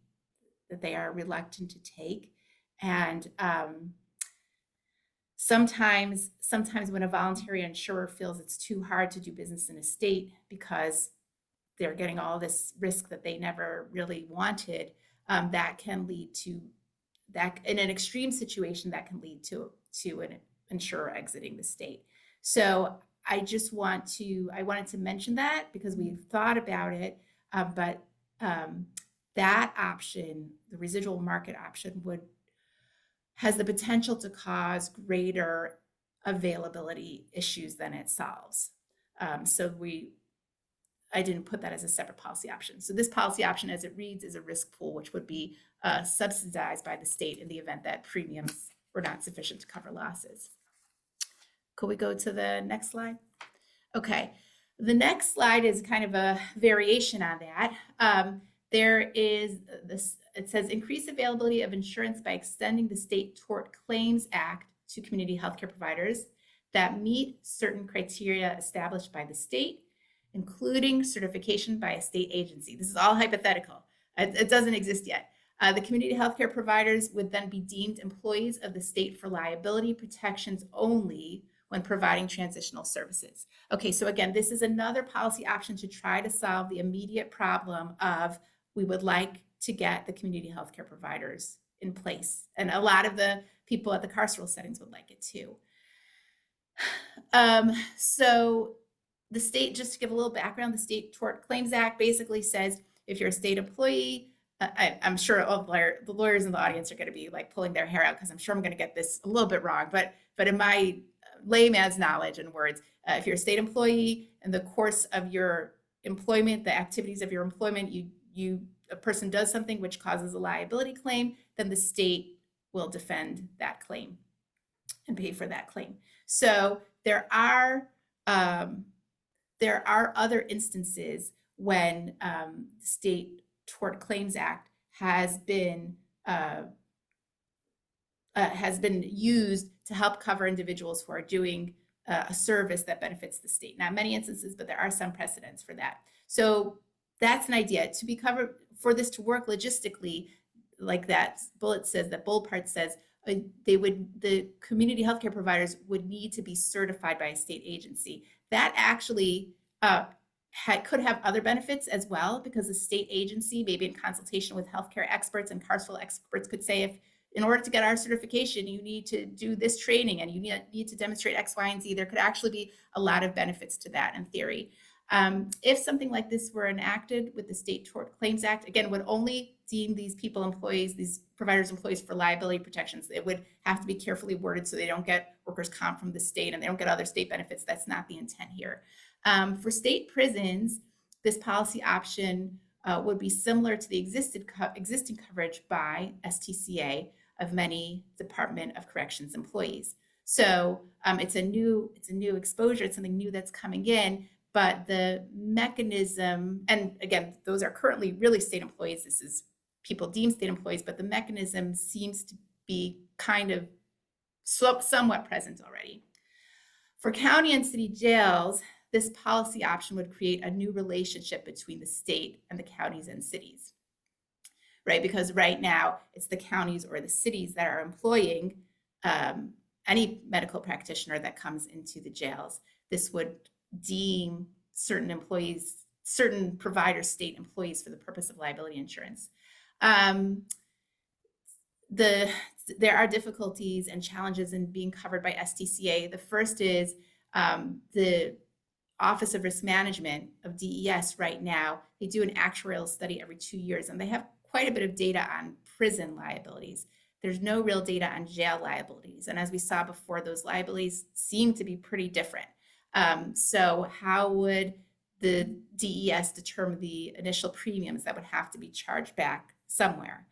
C: are reluctant to take. And sometimes when a voluntary insurer feels it's too hard to do business in a state because they're getting all this risk that they never really wanted, that can lead to that, in an extreme situation, that can lead to an insurer exiting the state. So I wanted to mention that because we've thought about it, but that option, the residual market option, has the potential to cause greater availability issues than it solves. I didn't put that as a separate policy option. So this policy option, as it reads, is a risk pool, which would be subsidized by the state in the event that premiums were not sufficient to cover losses. Could we go to the next slide? Okay, the next slide is kind of a variation on that. There is this, it says increase availability of insurance by extending the State Tort Claims Act to community healthcare providers that meet certain criteria established by the state, including certification by a state agency. This is all hypothetical. It doesn't exist yet. The community healthcare providers would then be deemed employees of the state for liability protections only when providing transitional services. Okay, so again, this is another policy option to try to solve the immediate problem of we would like to get the community healthcare providers in place. And a lot of the people at the carceral settings would like it too. So the state, just to give a little background, the State Tort Claims Act basically says if you're a state employee, I'm sure all the lawyers in the audience are going to be like pulling their hair out because I'm sure I'm going to get this a little bit wrong, but in my layman's knowledge and words, if you're a state employee, in the course of your employment, the activities of your employment, a person does something which causes a liability claim, then the state will defend that claim and pay for that claim. So there are other instances when the State Tort Claims Act has been used to help cover individuals who are doing a service that benefits the state. Not many instances, but there are some precedents for that. So that's an idea to be covered. For this to work logistically, like that bullet says, that bold part says, the community healthcare providers would need to be certified by a state agency. That actually could have other benefits as well, because the state agency, maybe in consultation with healthcare experts and carceral experts, could say, if in order to get our certification, you need to do this training and you need to demonstrate X, Y, and Z. There could actually be a lot of benefits to that in theory. If something like this were enacted with the State Tort Claims Act, again, would only deem these people employees, these providers employees, for liability protections. It would have to be carefully worded so they don't get workers' comp from the state and they don't get other state benefits. That's not the intent here. For state prisons, this policy option would be similar to the existing coverage by STCA of many Department of Corrections employees. So it's a new exposure. It's something new that's coming in. But the mechanism, and again, those are currently really state employees. This is people deemed state employees, but the mechanism seems to be kind of somewhat present already. For county and city jails, this policy option would create a new relationship between the state and the counties and cities, right? Because right now it's the counties or the cities that are employing any medical practitioner that comes into the jails. This would deem certain employees, certain providers, state employees, for the purpose of liability insurance. There are difficulties and challenges in being covered by STCA. The first is the Office of Risk Management of DES right now, they do an actuarial study every 2 years, and they have quite a bit of data on prison liabilities. There's no real data on jail liabilities. And as we saw before, those liabilities seem to be pretty different. So how would the DES determine the initial premiums that would have to be charged back somewhere?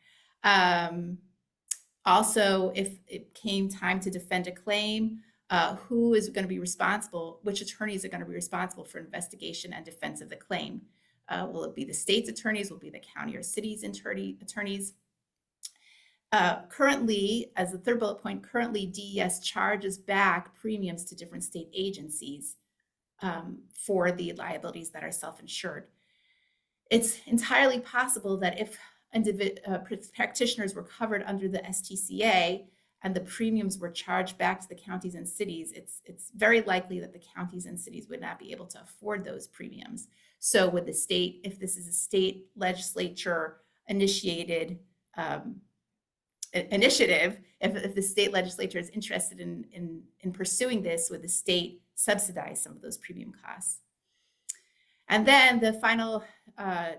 C: Also, if it came time to defend a claim, who is going to be responsible? Which attorneys are going to be responsible for investigation and defense of the claim? Will it be the state's attorneys? Will it be the county or city's attorneys? Currently, as the third bullet point, currently DES charges back premiums to different state agencies for the liabilities that are self-insured. It's entirely possible that if practitioners were covered under the STCA and the premiums were charged back to the counties and cities, it's very likely that the counties and cities would not be able to afford those premiums. So would the state, if this is a state legislature initiated initiative, if the state legislature is interested in pursuing this, would the state subsidize some of those premium costs? And then the final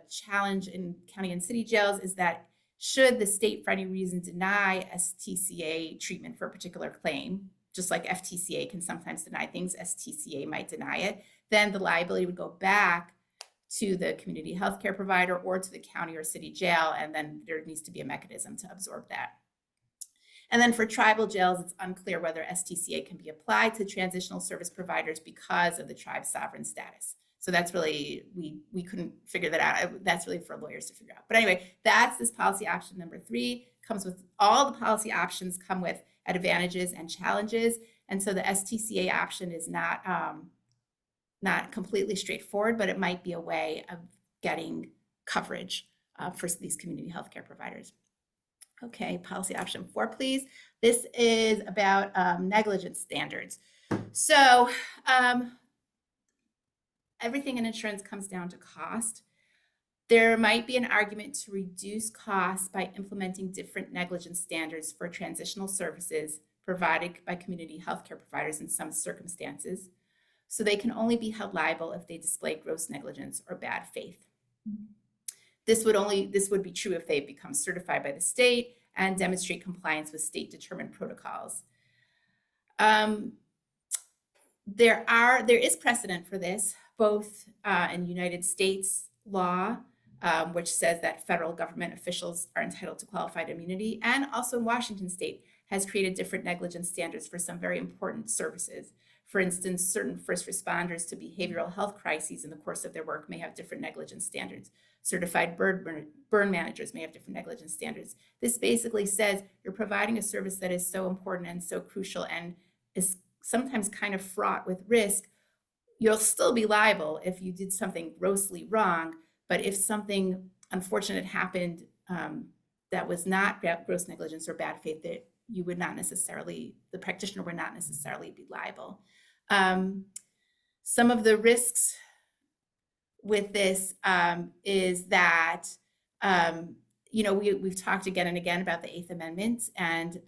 C: challenge in county and city jails is that should the state for any reason deny STCA treatment for a particular claim, just like FTCA can sometimes deny things, STCA might deny it, then the liability would go back to the community healthcare provider or to the county or city jail, and then there needs to be a mechanism to absorb that. And then for tribal jails, it's unclear whether STCA can be applied to transitional service providers because of the tribe's sovereign status. So that's really, we couldn't figure that out. That's really for lawyers to figure out. But anyway, that's this policy option number 3. Comes with all the policy options come with advantages and challenges. And so the STCA option is not completely straightforward, but it might be a way of getting coverage for these community healthcare providers. Okay, policy option 4, please. This is about negligence standards. So everything in insurance comes down to cost. There might be an argument to reduce costs by implementing different negligence standards for transitional services provided by community healthcare providers in some circumstances. So they can only be held liable if they display gross negligence or bad faith. This would be true if they become certified by the state and demonstrate compliance with state determined protocols. There is precedent for this, both in United States law, which says that federal government officials are entitled to qualified immunity, and also in Washington state has created different negligence standards for some very important services. For instance, certain first responders to behavioral health crises in the course of their work may have different negligence standards. Certified burn managers may have different negligence standards. This basically says you're providing a service that is so important and so crucial and is sometimes kind of fraught with risk. You'll still be liable if you did something grossly wrong, but if something unfortunate happened that was not gross negligence or bad faith, that you would not necessarily, the practitioner would not necessarily be liable. Some of the risks with this is that, we've talked again and again about the 8th Amendment, and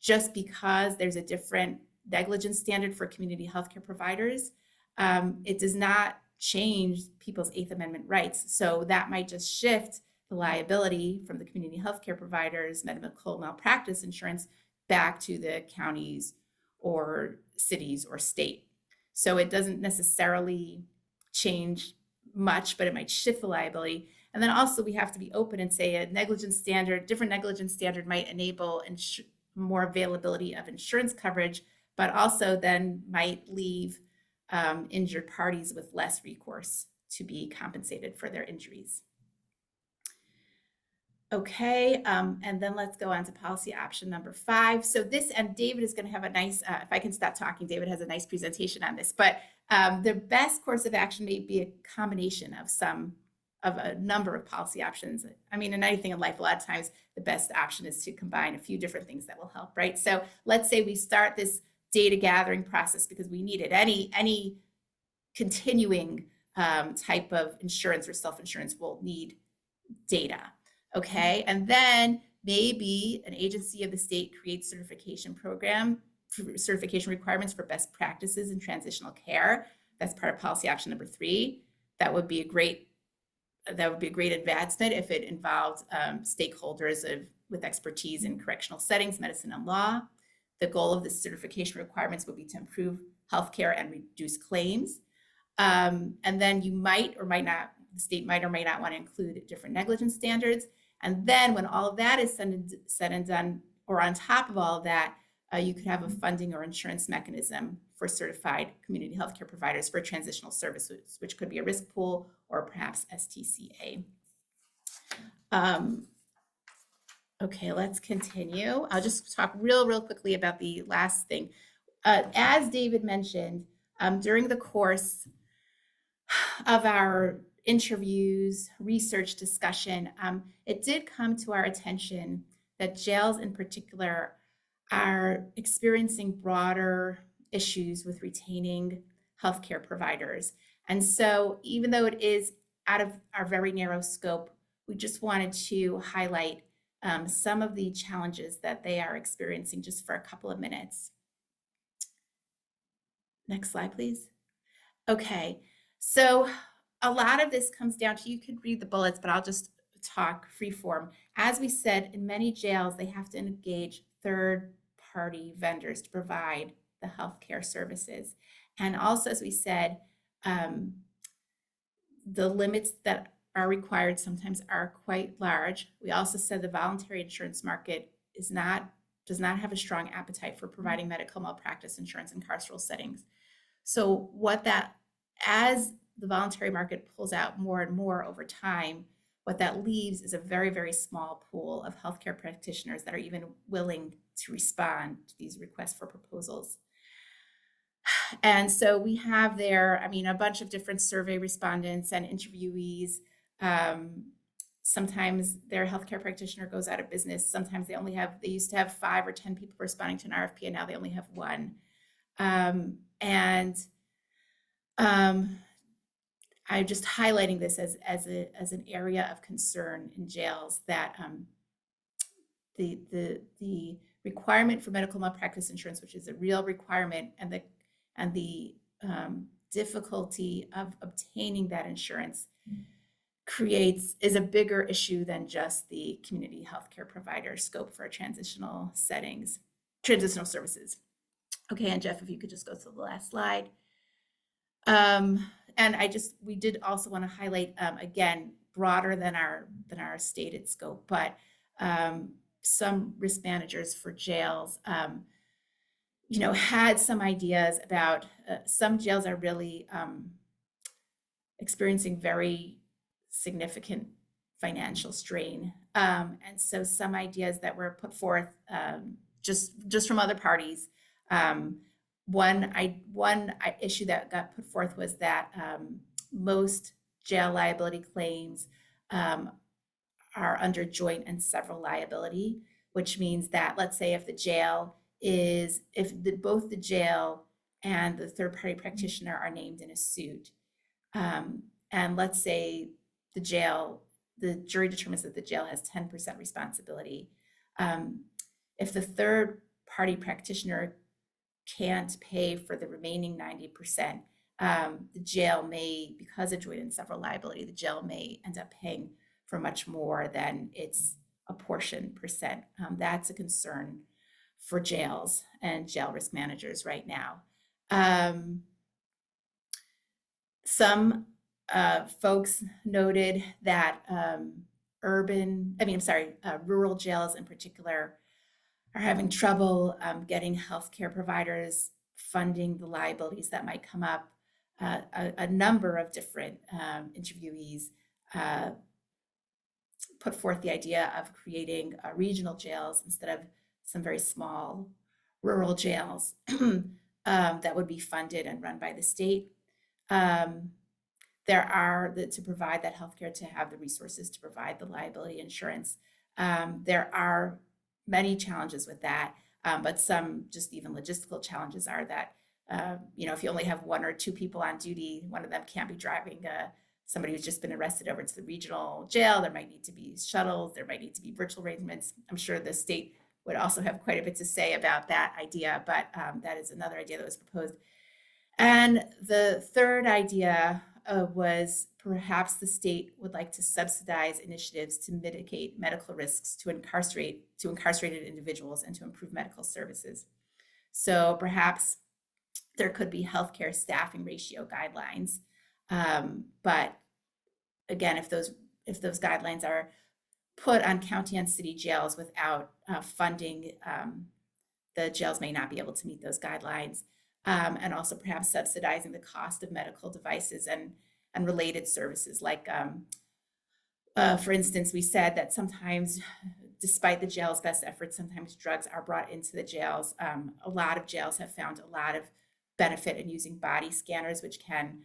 C: just because there's a different negligence standard for community healthcare providers, it does not change people's 8th Amendment rights. So that might just shift the liability from the community healthcare providers, medical malpractice insurance, back to the counties or cities or state. So it doesn't necessarily change much, but it might shift the liability. And then also we have to be open and say a negligence standard, different negligence standard might enable more availability of insurance coverage, but also then might leave injured parties with less recourse to be compensated for their injuries. Okay, and then let's go on to policy option number 5. So this, and David is going to have a nice, if I can stop talking, David has a nice presentation on this, but the best course of action may be a combination of a number of policy options. I mean, in anything in life, a lot of times the best option is to combine a few different things that will help, right? So let's say we start this data gathering process because we need it. Any continuing type of insurance or self-insurance will need data. Okay, and then maybe an agency of the state creates certification requirements for best practices in transitional care. That's part of policy option number 3. That would be a great advancement if it involved stakeholders with expertise in correctional settings, medicine, and law. The goal of the certification requirements would be to improve healthcare and reduce claims. And then you might or might not, the state might or might not want to include different negligence standards. And then when all of that is said and done, or on top of all of that, you could have a funding or insurance mechanism for certified community healthcare providers for transitional services, which could be a risk pool or perhaps STCA. Okay, let's continue. I'll just talk real quickly about the last thing. As David mentioned, during the course of our interviews, research discussion, it did come to our attention that jails in particular are experiencing broader issues with retaining healthcare providers. And so even though it is out of our very narrow scope, we just wanted to highlight some of the challenges that they are experiencing just for a couple of minutes. Next slide, please. Okay, so a lot of this comes down to, you could read the bullets, but I'll just talk freeform. As we said, in many jails, they have to engage third-party vendors to provide the healthcare services. And also, as we said, the limits that are required sometimes are quite large. We also said the voluntary insurance market does not have a strong appetite for providing medical malpractice insurance in carceral settings. So as the voluntary market pulls out more and more over time, what that leaves is a very small pool of healthcare practitioners that are even willing to respond to these requests for proposals. And so we have there, a bunch of different survey respondents and interviewees. Sometimes their healthcare practitioner goes out of business. Sometimes they used to have 5 or 10 people responding to an RFP, and now they only have 1. I'm just highlighting this as an area of concern in jails, that the requirement for medical malpractice insurance, which is a real requirement, and the difficulty of obtaining that insurance is a bigger issue than just the community healthcare provider scope for transitional services. Okay, and Jeff, if you could just go to the last slide. And we did also want to highlight, again, broader than our stated scope, but some risk managers for jails, had some ideas about, some jails are really experiencing very significant financial strain. And so some ideas that were put forth just from other parties. One issue that got put forth was that most jail liability claims are under joint and several liability, which means that, let's say, if both the jail and the third-party practitioner are named in a suit, and let's say the jury determines that the jail has 10% responsibility, if the third-party practitioner can't pay for the remaining 90%, the jail may, because of joint and several liability, the jail may end up paying for much more than its apportioned percent. That's a concern for jails and jail risk managers right now. Some folks noted that rural jails in particular are having trouble getting healthcare providers funding the liabilities that might come up. A number of different interviewees put forth the idea of creating regional jails instead of some very small rural jails that would be funded and run by the state. There are, to provide that healthcare, to have the resources to provide the liability insurance. There are many challenges with that, but some just even logistical challenges are that, if you only have 1 or 2 people on duty, one of them can't be driving somebody who's just been arrested over to the regional jail. There might need to be shuttles, there might need to be virtual arrangements. I'm sure the state would also have quite a bit to say about that idea, but that is another idea that was proposed. And the third idea was perhaps the state would like to subsidize initiatives to mitigate medical risks to incarcerated individuals and to improve medical services. So perhaps there could be healthcare staffing ratio guidelines, but again, if those guidelines are put on county and city jails without funding the jails may not be able to meet those guidelines. And also perhaps subsidizing the cost of medical devices and related services. Like, for instance, we said that sometimes, despite the jail's best efforts, sometimes drugs are brought into the jails. A lot of jails have found a lot of benefit in using body scanners, which can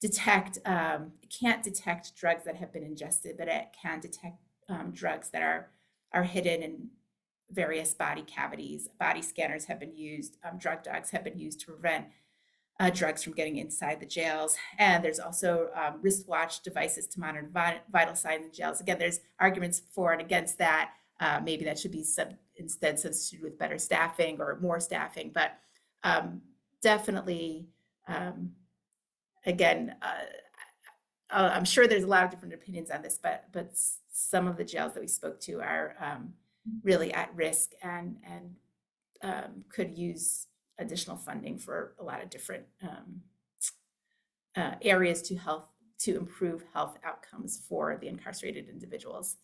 C: detect, it can't detect drugs that have been ingested, but it can detect drugs that are hidden in various body cavities. Body scanners have been used, drug dogs have been used to prevent drugs from getting inside the jails. And there's also wristwatch devices to monitor vital signs in jails. Again, there's arguments for and against that. Maybe that should be instead substituted with better staffing or more staffing, but definitely, again, I'm sure there's a lot of different opinions on this, but some of the jails that we spoke to are really at risk and could use additional funding for a lot of different areas to improve health outcomes for the incarcerated individuals.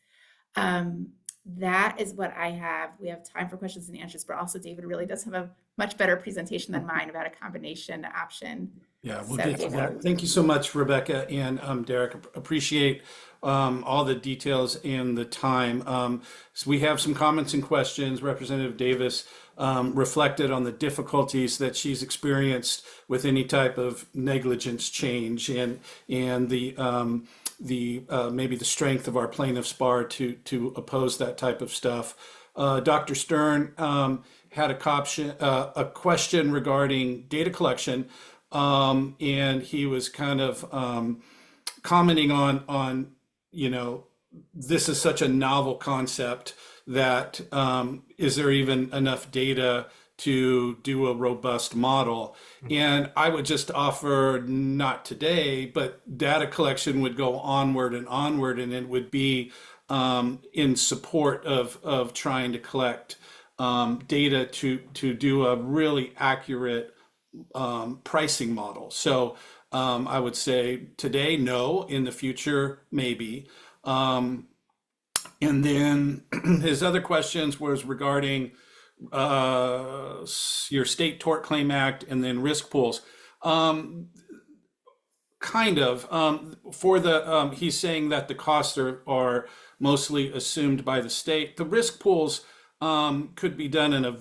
C: That is what I have. We have time for questions and answers, but also David really does have a much better presentation than mine about a combination option.
B: Yeah, we'll
C: So,
B: get to
C: David.
B: that. Thank you so much, Rebecca and Derek. Appreciate all the details and the time. So we have some comments and questions. Representative Davis reflected on the difficulties that she's experienced with any type of negligence change and the maybe the strength of our plaintiffs bar to oppose that type of stuff. Dr. Stern had a question regarding data collection. And he was kind of commenting on, you know, this is such a novel concept that is there even enough data to do a robust model? And I would just offer, not today, but data collection would go onward, and it would be in support of trying to collect data to do a really accurate pricing model. So I would say today, no. In the future, maybe. And then his other questions was regarding your State Tort Claim Act and then risk pools. Kind of. For the he's saying that the costs are mostly assumed by the state. The risk pools could be done in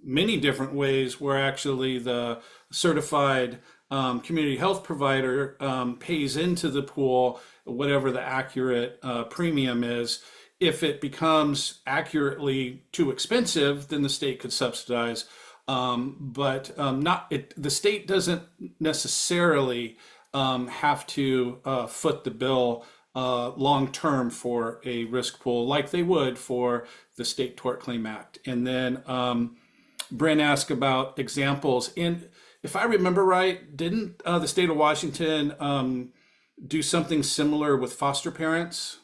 B: many different ways, where actually the certified community health provider pays into the pool whatever the accurate premium is. If it becomes accurately too expensive, then the state could subsidize. But the state doesn't necessarily have to foot the bill long term for a risk pool like they would for the State Tort Claim Act. And then Bryn asked about examples. And if I remember right, didn't the state of Washington do something similar with foster parents?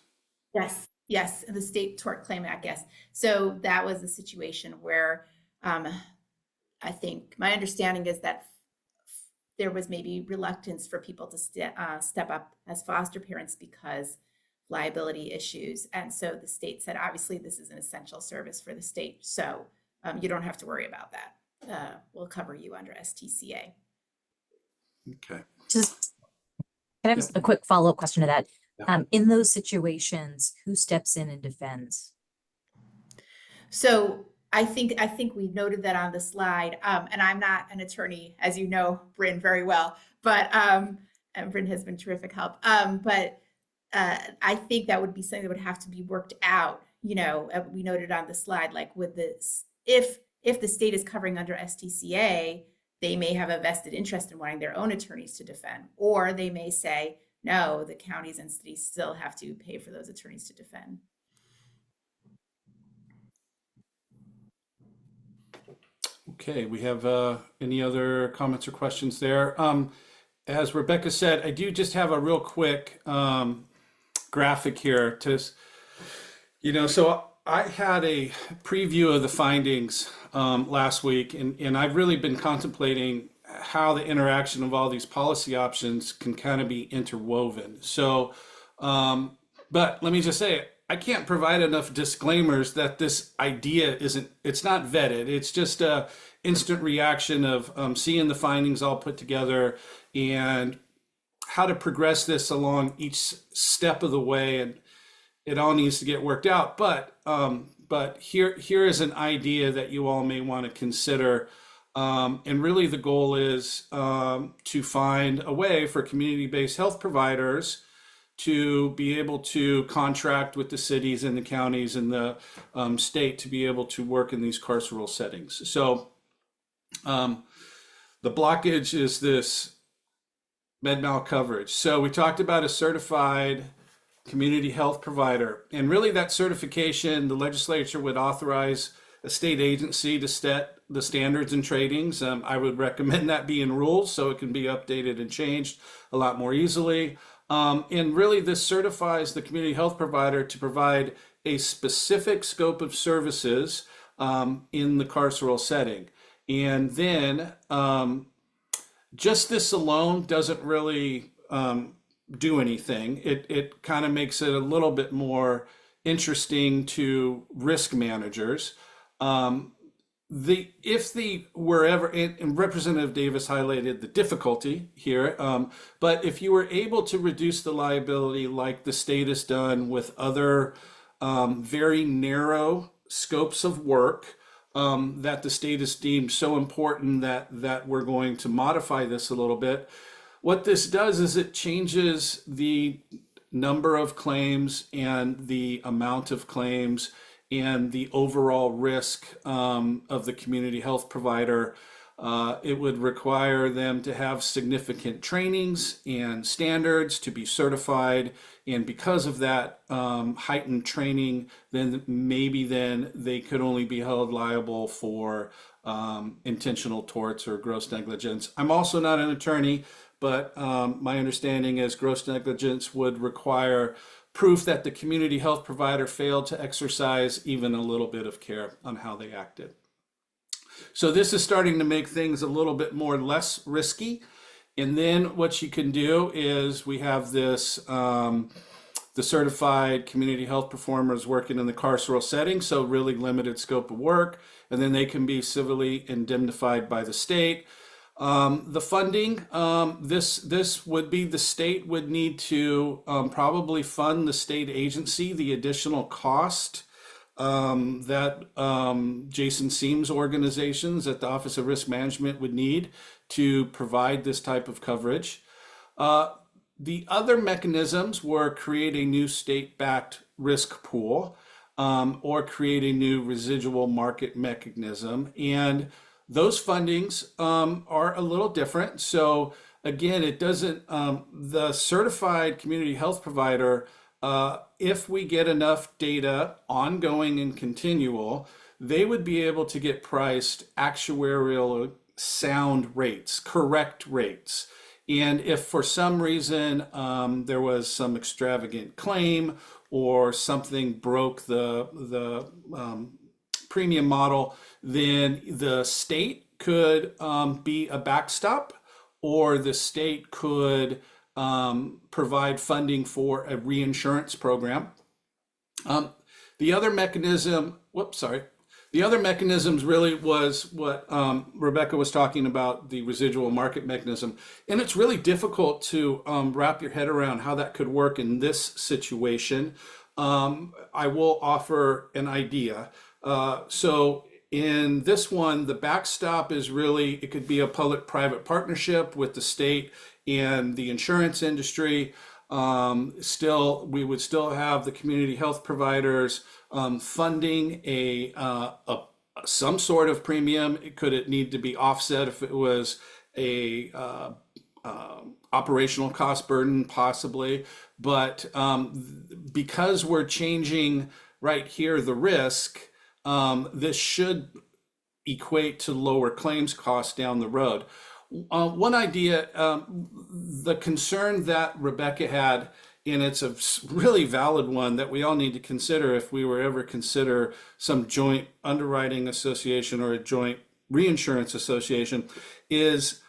C: Yes, the State Tort Claim Act, yes. So that was a situation where I think my understanding is that there was maybe reluctance for people to step up as foster parents because liability issues. And so the state said, obviously, this is an essential service for the state. So you don't have to worry about that. We'll cover you under STCA.
B: Okay.
G: Just can I have a quick follow-up question to that? In those situations, who steps in and defends?
C: So I think we noted that on the slide, and I'm not an attorney, as you know, Bryn, very well, but and Bryn has been terrific help. But I think that would be something that would have to be worked out. You know, we noted on the slide, like with this, if the state is covering under STCA, they may have a vested interest in wanting their own attorneys to defend, or they may say, no, the counties and cities still have to pay for those attorneys to defend.
B: Okay, we have any other comments or questions there? As Rebecca said, I do just have a real quick graphic here to, so I had a preview of the findings last week, and I've really been contemplating how the interaction of all these policy options can kind of be interwoven. So, but let me just say, I can't provide enough disclaimers that this idea it's not vetted. It's just a instant reaction of seeing the findings all put together and how to progress this along each step of the way. And it all needs to get worked out. But here is an idea that you all may want to consider. And really the goal is to find a way for community-based health providers to be able to contract with the cities and the counties and the state to be able to work in these carceral settings. So the blockage is this med mal coverage. So we talked about a certified community health provider, and really that certification, the legislature would authorize a state agency to set the standards and tradings. I would recommend that be in rules so it can be updated and changed a lot more easily. And really this certifies the community health provider to provide a specific scope of services in the carceral setting. And then just this alone doesn't really do anything. It kind of makes it a little bit more interesting to risk managers. If the wherever, and Representative Davis highlighted the difficulty here, but if you were able to reduce the liability like the state has done with other very narrow scopes of work that the state has deemed so important that we're going to modify this a little bit, what this does is it changes the number of claims and the amount of claims and the overall risk of the community health provider. It would require them to have significant trainings and standards to be certified. And because of that heightened training, then they could only be held liable for intentional torts or gross negligence. I'm also not an attorney, but my understanding is gross negligence would require proof that the community health provider failed to exercise even a little bit of care on how they acted. So this is starting to make things a little bit less risky. And then what you can do is we have this, the certified community health performers working in the carceral setting, so really limited scope of work, and then they can be civilly indemnified by the state. The funding, this would be the state would need to probably fund the state agency the additional cost that Jason Seam's organizations at the Office of Risk Management would need to provide this type of coverage. The other mechanisms were create a new state-backed risk pool or create a new residual market mechanism. And those fundings are a little different. So again, it doesn't, the certified community health provider, if we get enough data, ongoing and continual, they would be able to get priced actuarial sound rates, correct rates. And if for some reason there was some extravagant claim or something broke the premium model, then the state could be a backstop, or the state could provide funding for a reinsurance program. The other mechanism, the other mechanisms really was what Rebecca was talking about, the residual market mechanism. And it's really difficult to wrap your head around how that could work in this situation. I will offer an idea. So in this one, the backstop is really, it could be a public-private partnership with the state and the insurance industry. We would still have the community health providers funding some sort of premium. Could it need to be offset if it was a operational cost burden? Possibly. But because we're changing right here the risk, this should equate to lower claims costs down the road. One idea, the concern that Rebecca had, and it's a really valid one that we all need to consider if we were ever consider some joint underwriting association or a joint reinsurance association, is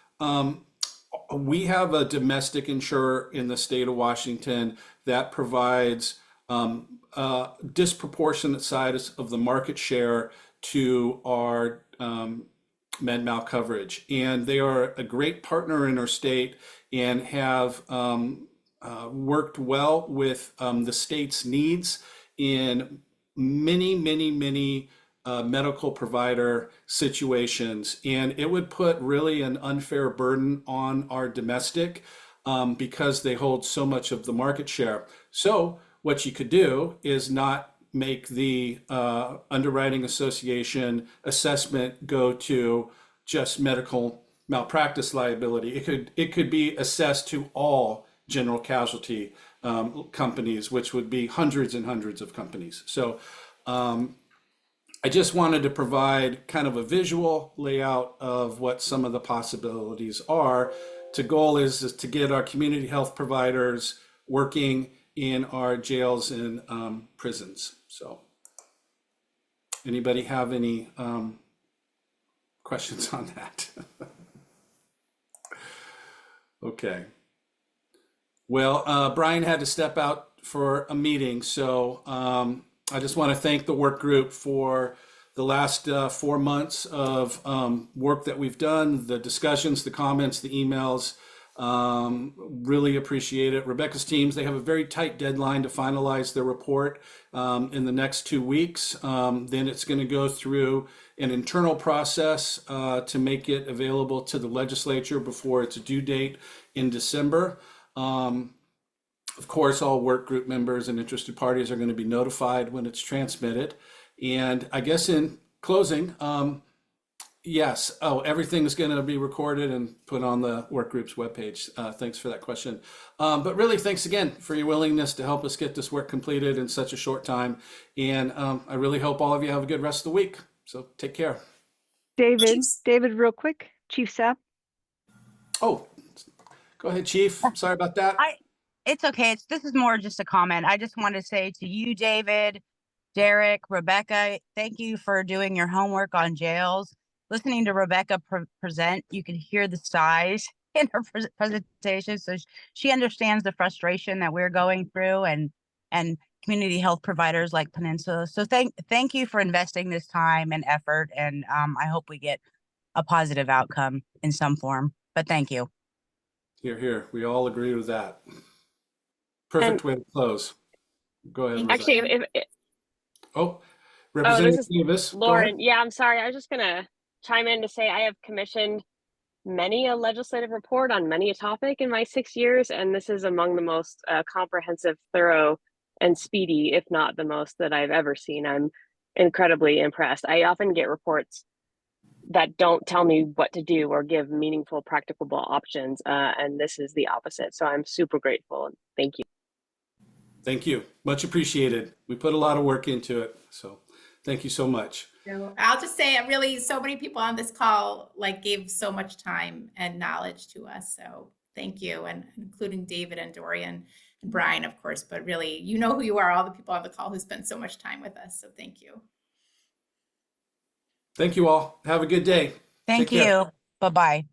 B: we have a domestic insurer in the state of Washington that provides disproportionate size of the market share to our med mal coverage. And they are a great partner in our state and have worked well with the state's needs in many medical provider situations. And it would put really an unfair burden on our domestic because they hold so much of the market share. So what you could do is not make the underwriting association assessment go to just medical malpractice liability. It could be assessed to all general casualty companies, which would be hundreds and hundreds of companies. So I just wanted to provide kind of a visual layout of what some of the possibilities are. The goal is to get our community health providers working in our jails and prisons. So anybody have any questions on that? Okay. Well, Brian had to step out for a meeting, so I just want to thank the work group for the last 4 months of work that we've done, the discussions, the comments, the emails. Really appreciate it. Rebecca's teams, they have a very tight deadline to finalize their report in the next 2 weeks. Then it's going to go through an internal process to make it available to the legislature before its due date in December. Of course, all work group members and interested parties are going to be notified when it's transmitted. And I guess in closing, yes, everything is going to be recorded and put on the work group's webpage. Thanks for that question. But really, thanks again for your willingness to help us get this work completed in such a short time. And I really hope all of you have a good rest of the week. So take care.
H: David, real quick, Chief Sapp.
B: Oh, go ahead, Chief. Sorry about that.
I: It's okay. This is more just a comment. I just want to say to you, David, Derek, Rebecca, thank you for doing your homework on jails. Listening to Rebecca present, you can hear the sighs in her presentation. So she understands the frustration that we're going through and community health providers like Peninsula. So thank you for investing this time and effort. And I hope we get a positive outcome in some form. But thank you.
B: Here. We all agree with that. Perfect way to close. Go ahead. Rebecca.
J: Actually,
B: Representative
J: this is
B: Davis.
J: Lauren. Yeah, I'm sorry. I was just gonna chime in to say I have commissioned many a legislative report on many a topic in my 6 years, and this is among the most comprehensive, thorough, and speedy, if not the most, that I've ever seen. I'm incredibly impressed. I often get reports that don't tell me what to do or give meaningful, practicable options, and this is the opposite. So I'm super grateful. Thank you.
B: Thank you. Much appreciated. We put a lot of work into it. So thank you so much.
C: So I'll just say, really, so many people on this call gave so much time and knowledge to us. So thank you, and including David and Dorian and Brian, of course. But really, you know who you are, all the people on the call who spent so much time with us. So thank you.
B: Thank you all. Have a good day.
I: Thank you. Bye-bye.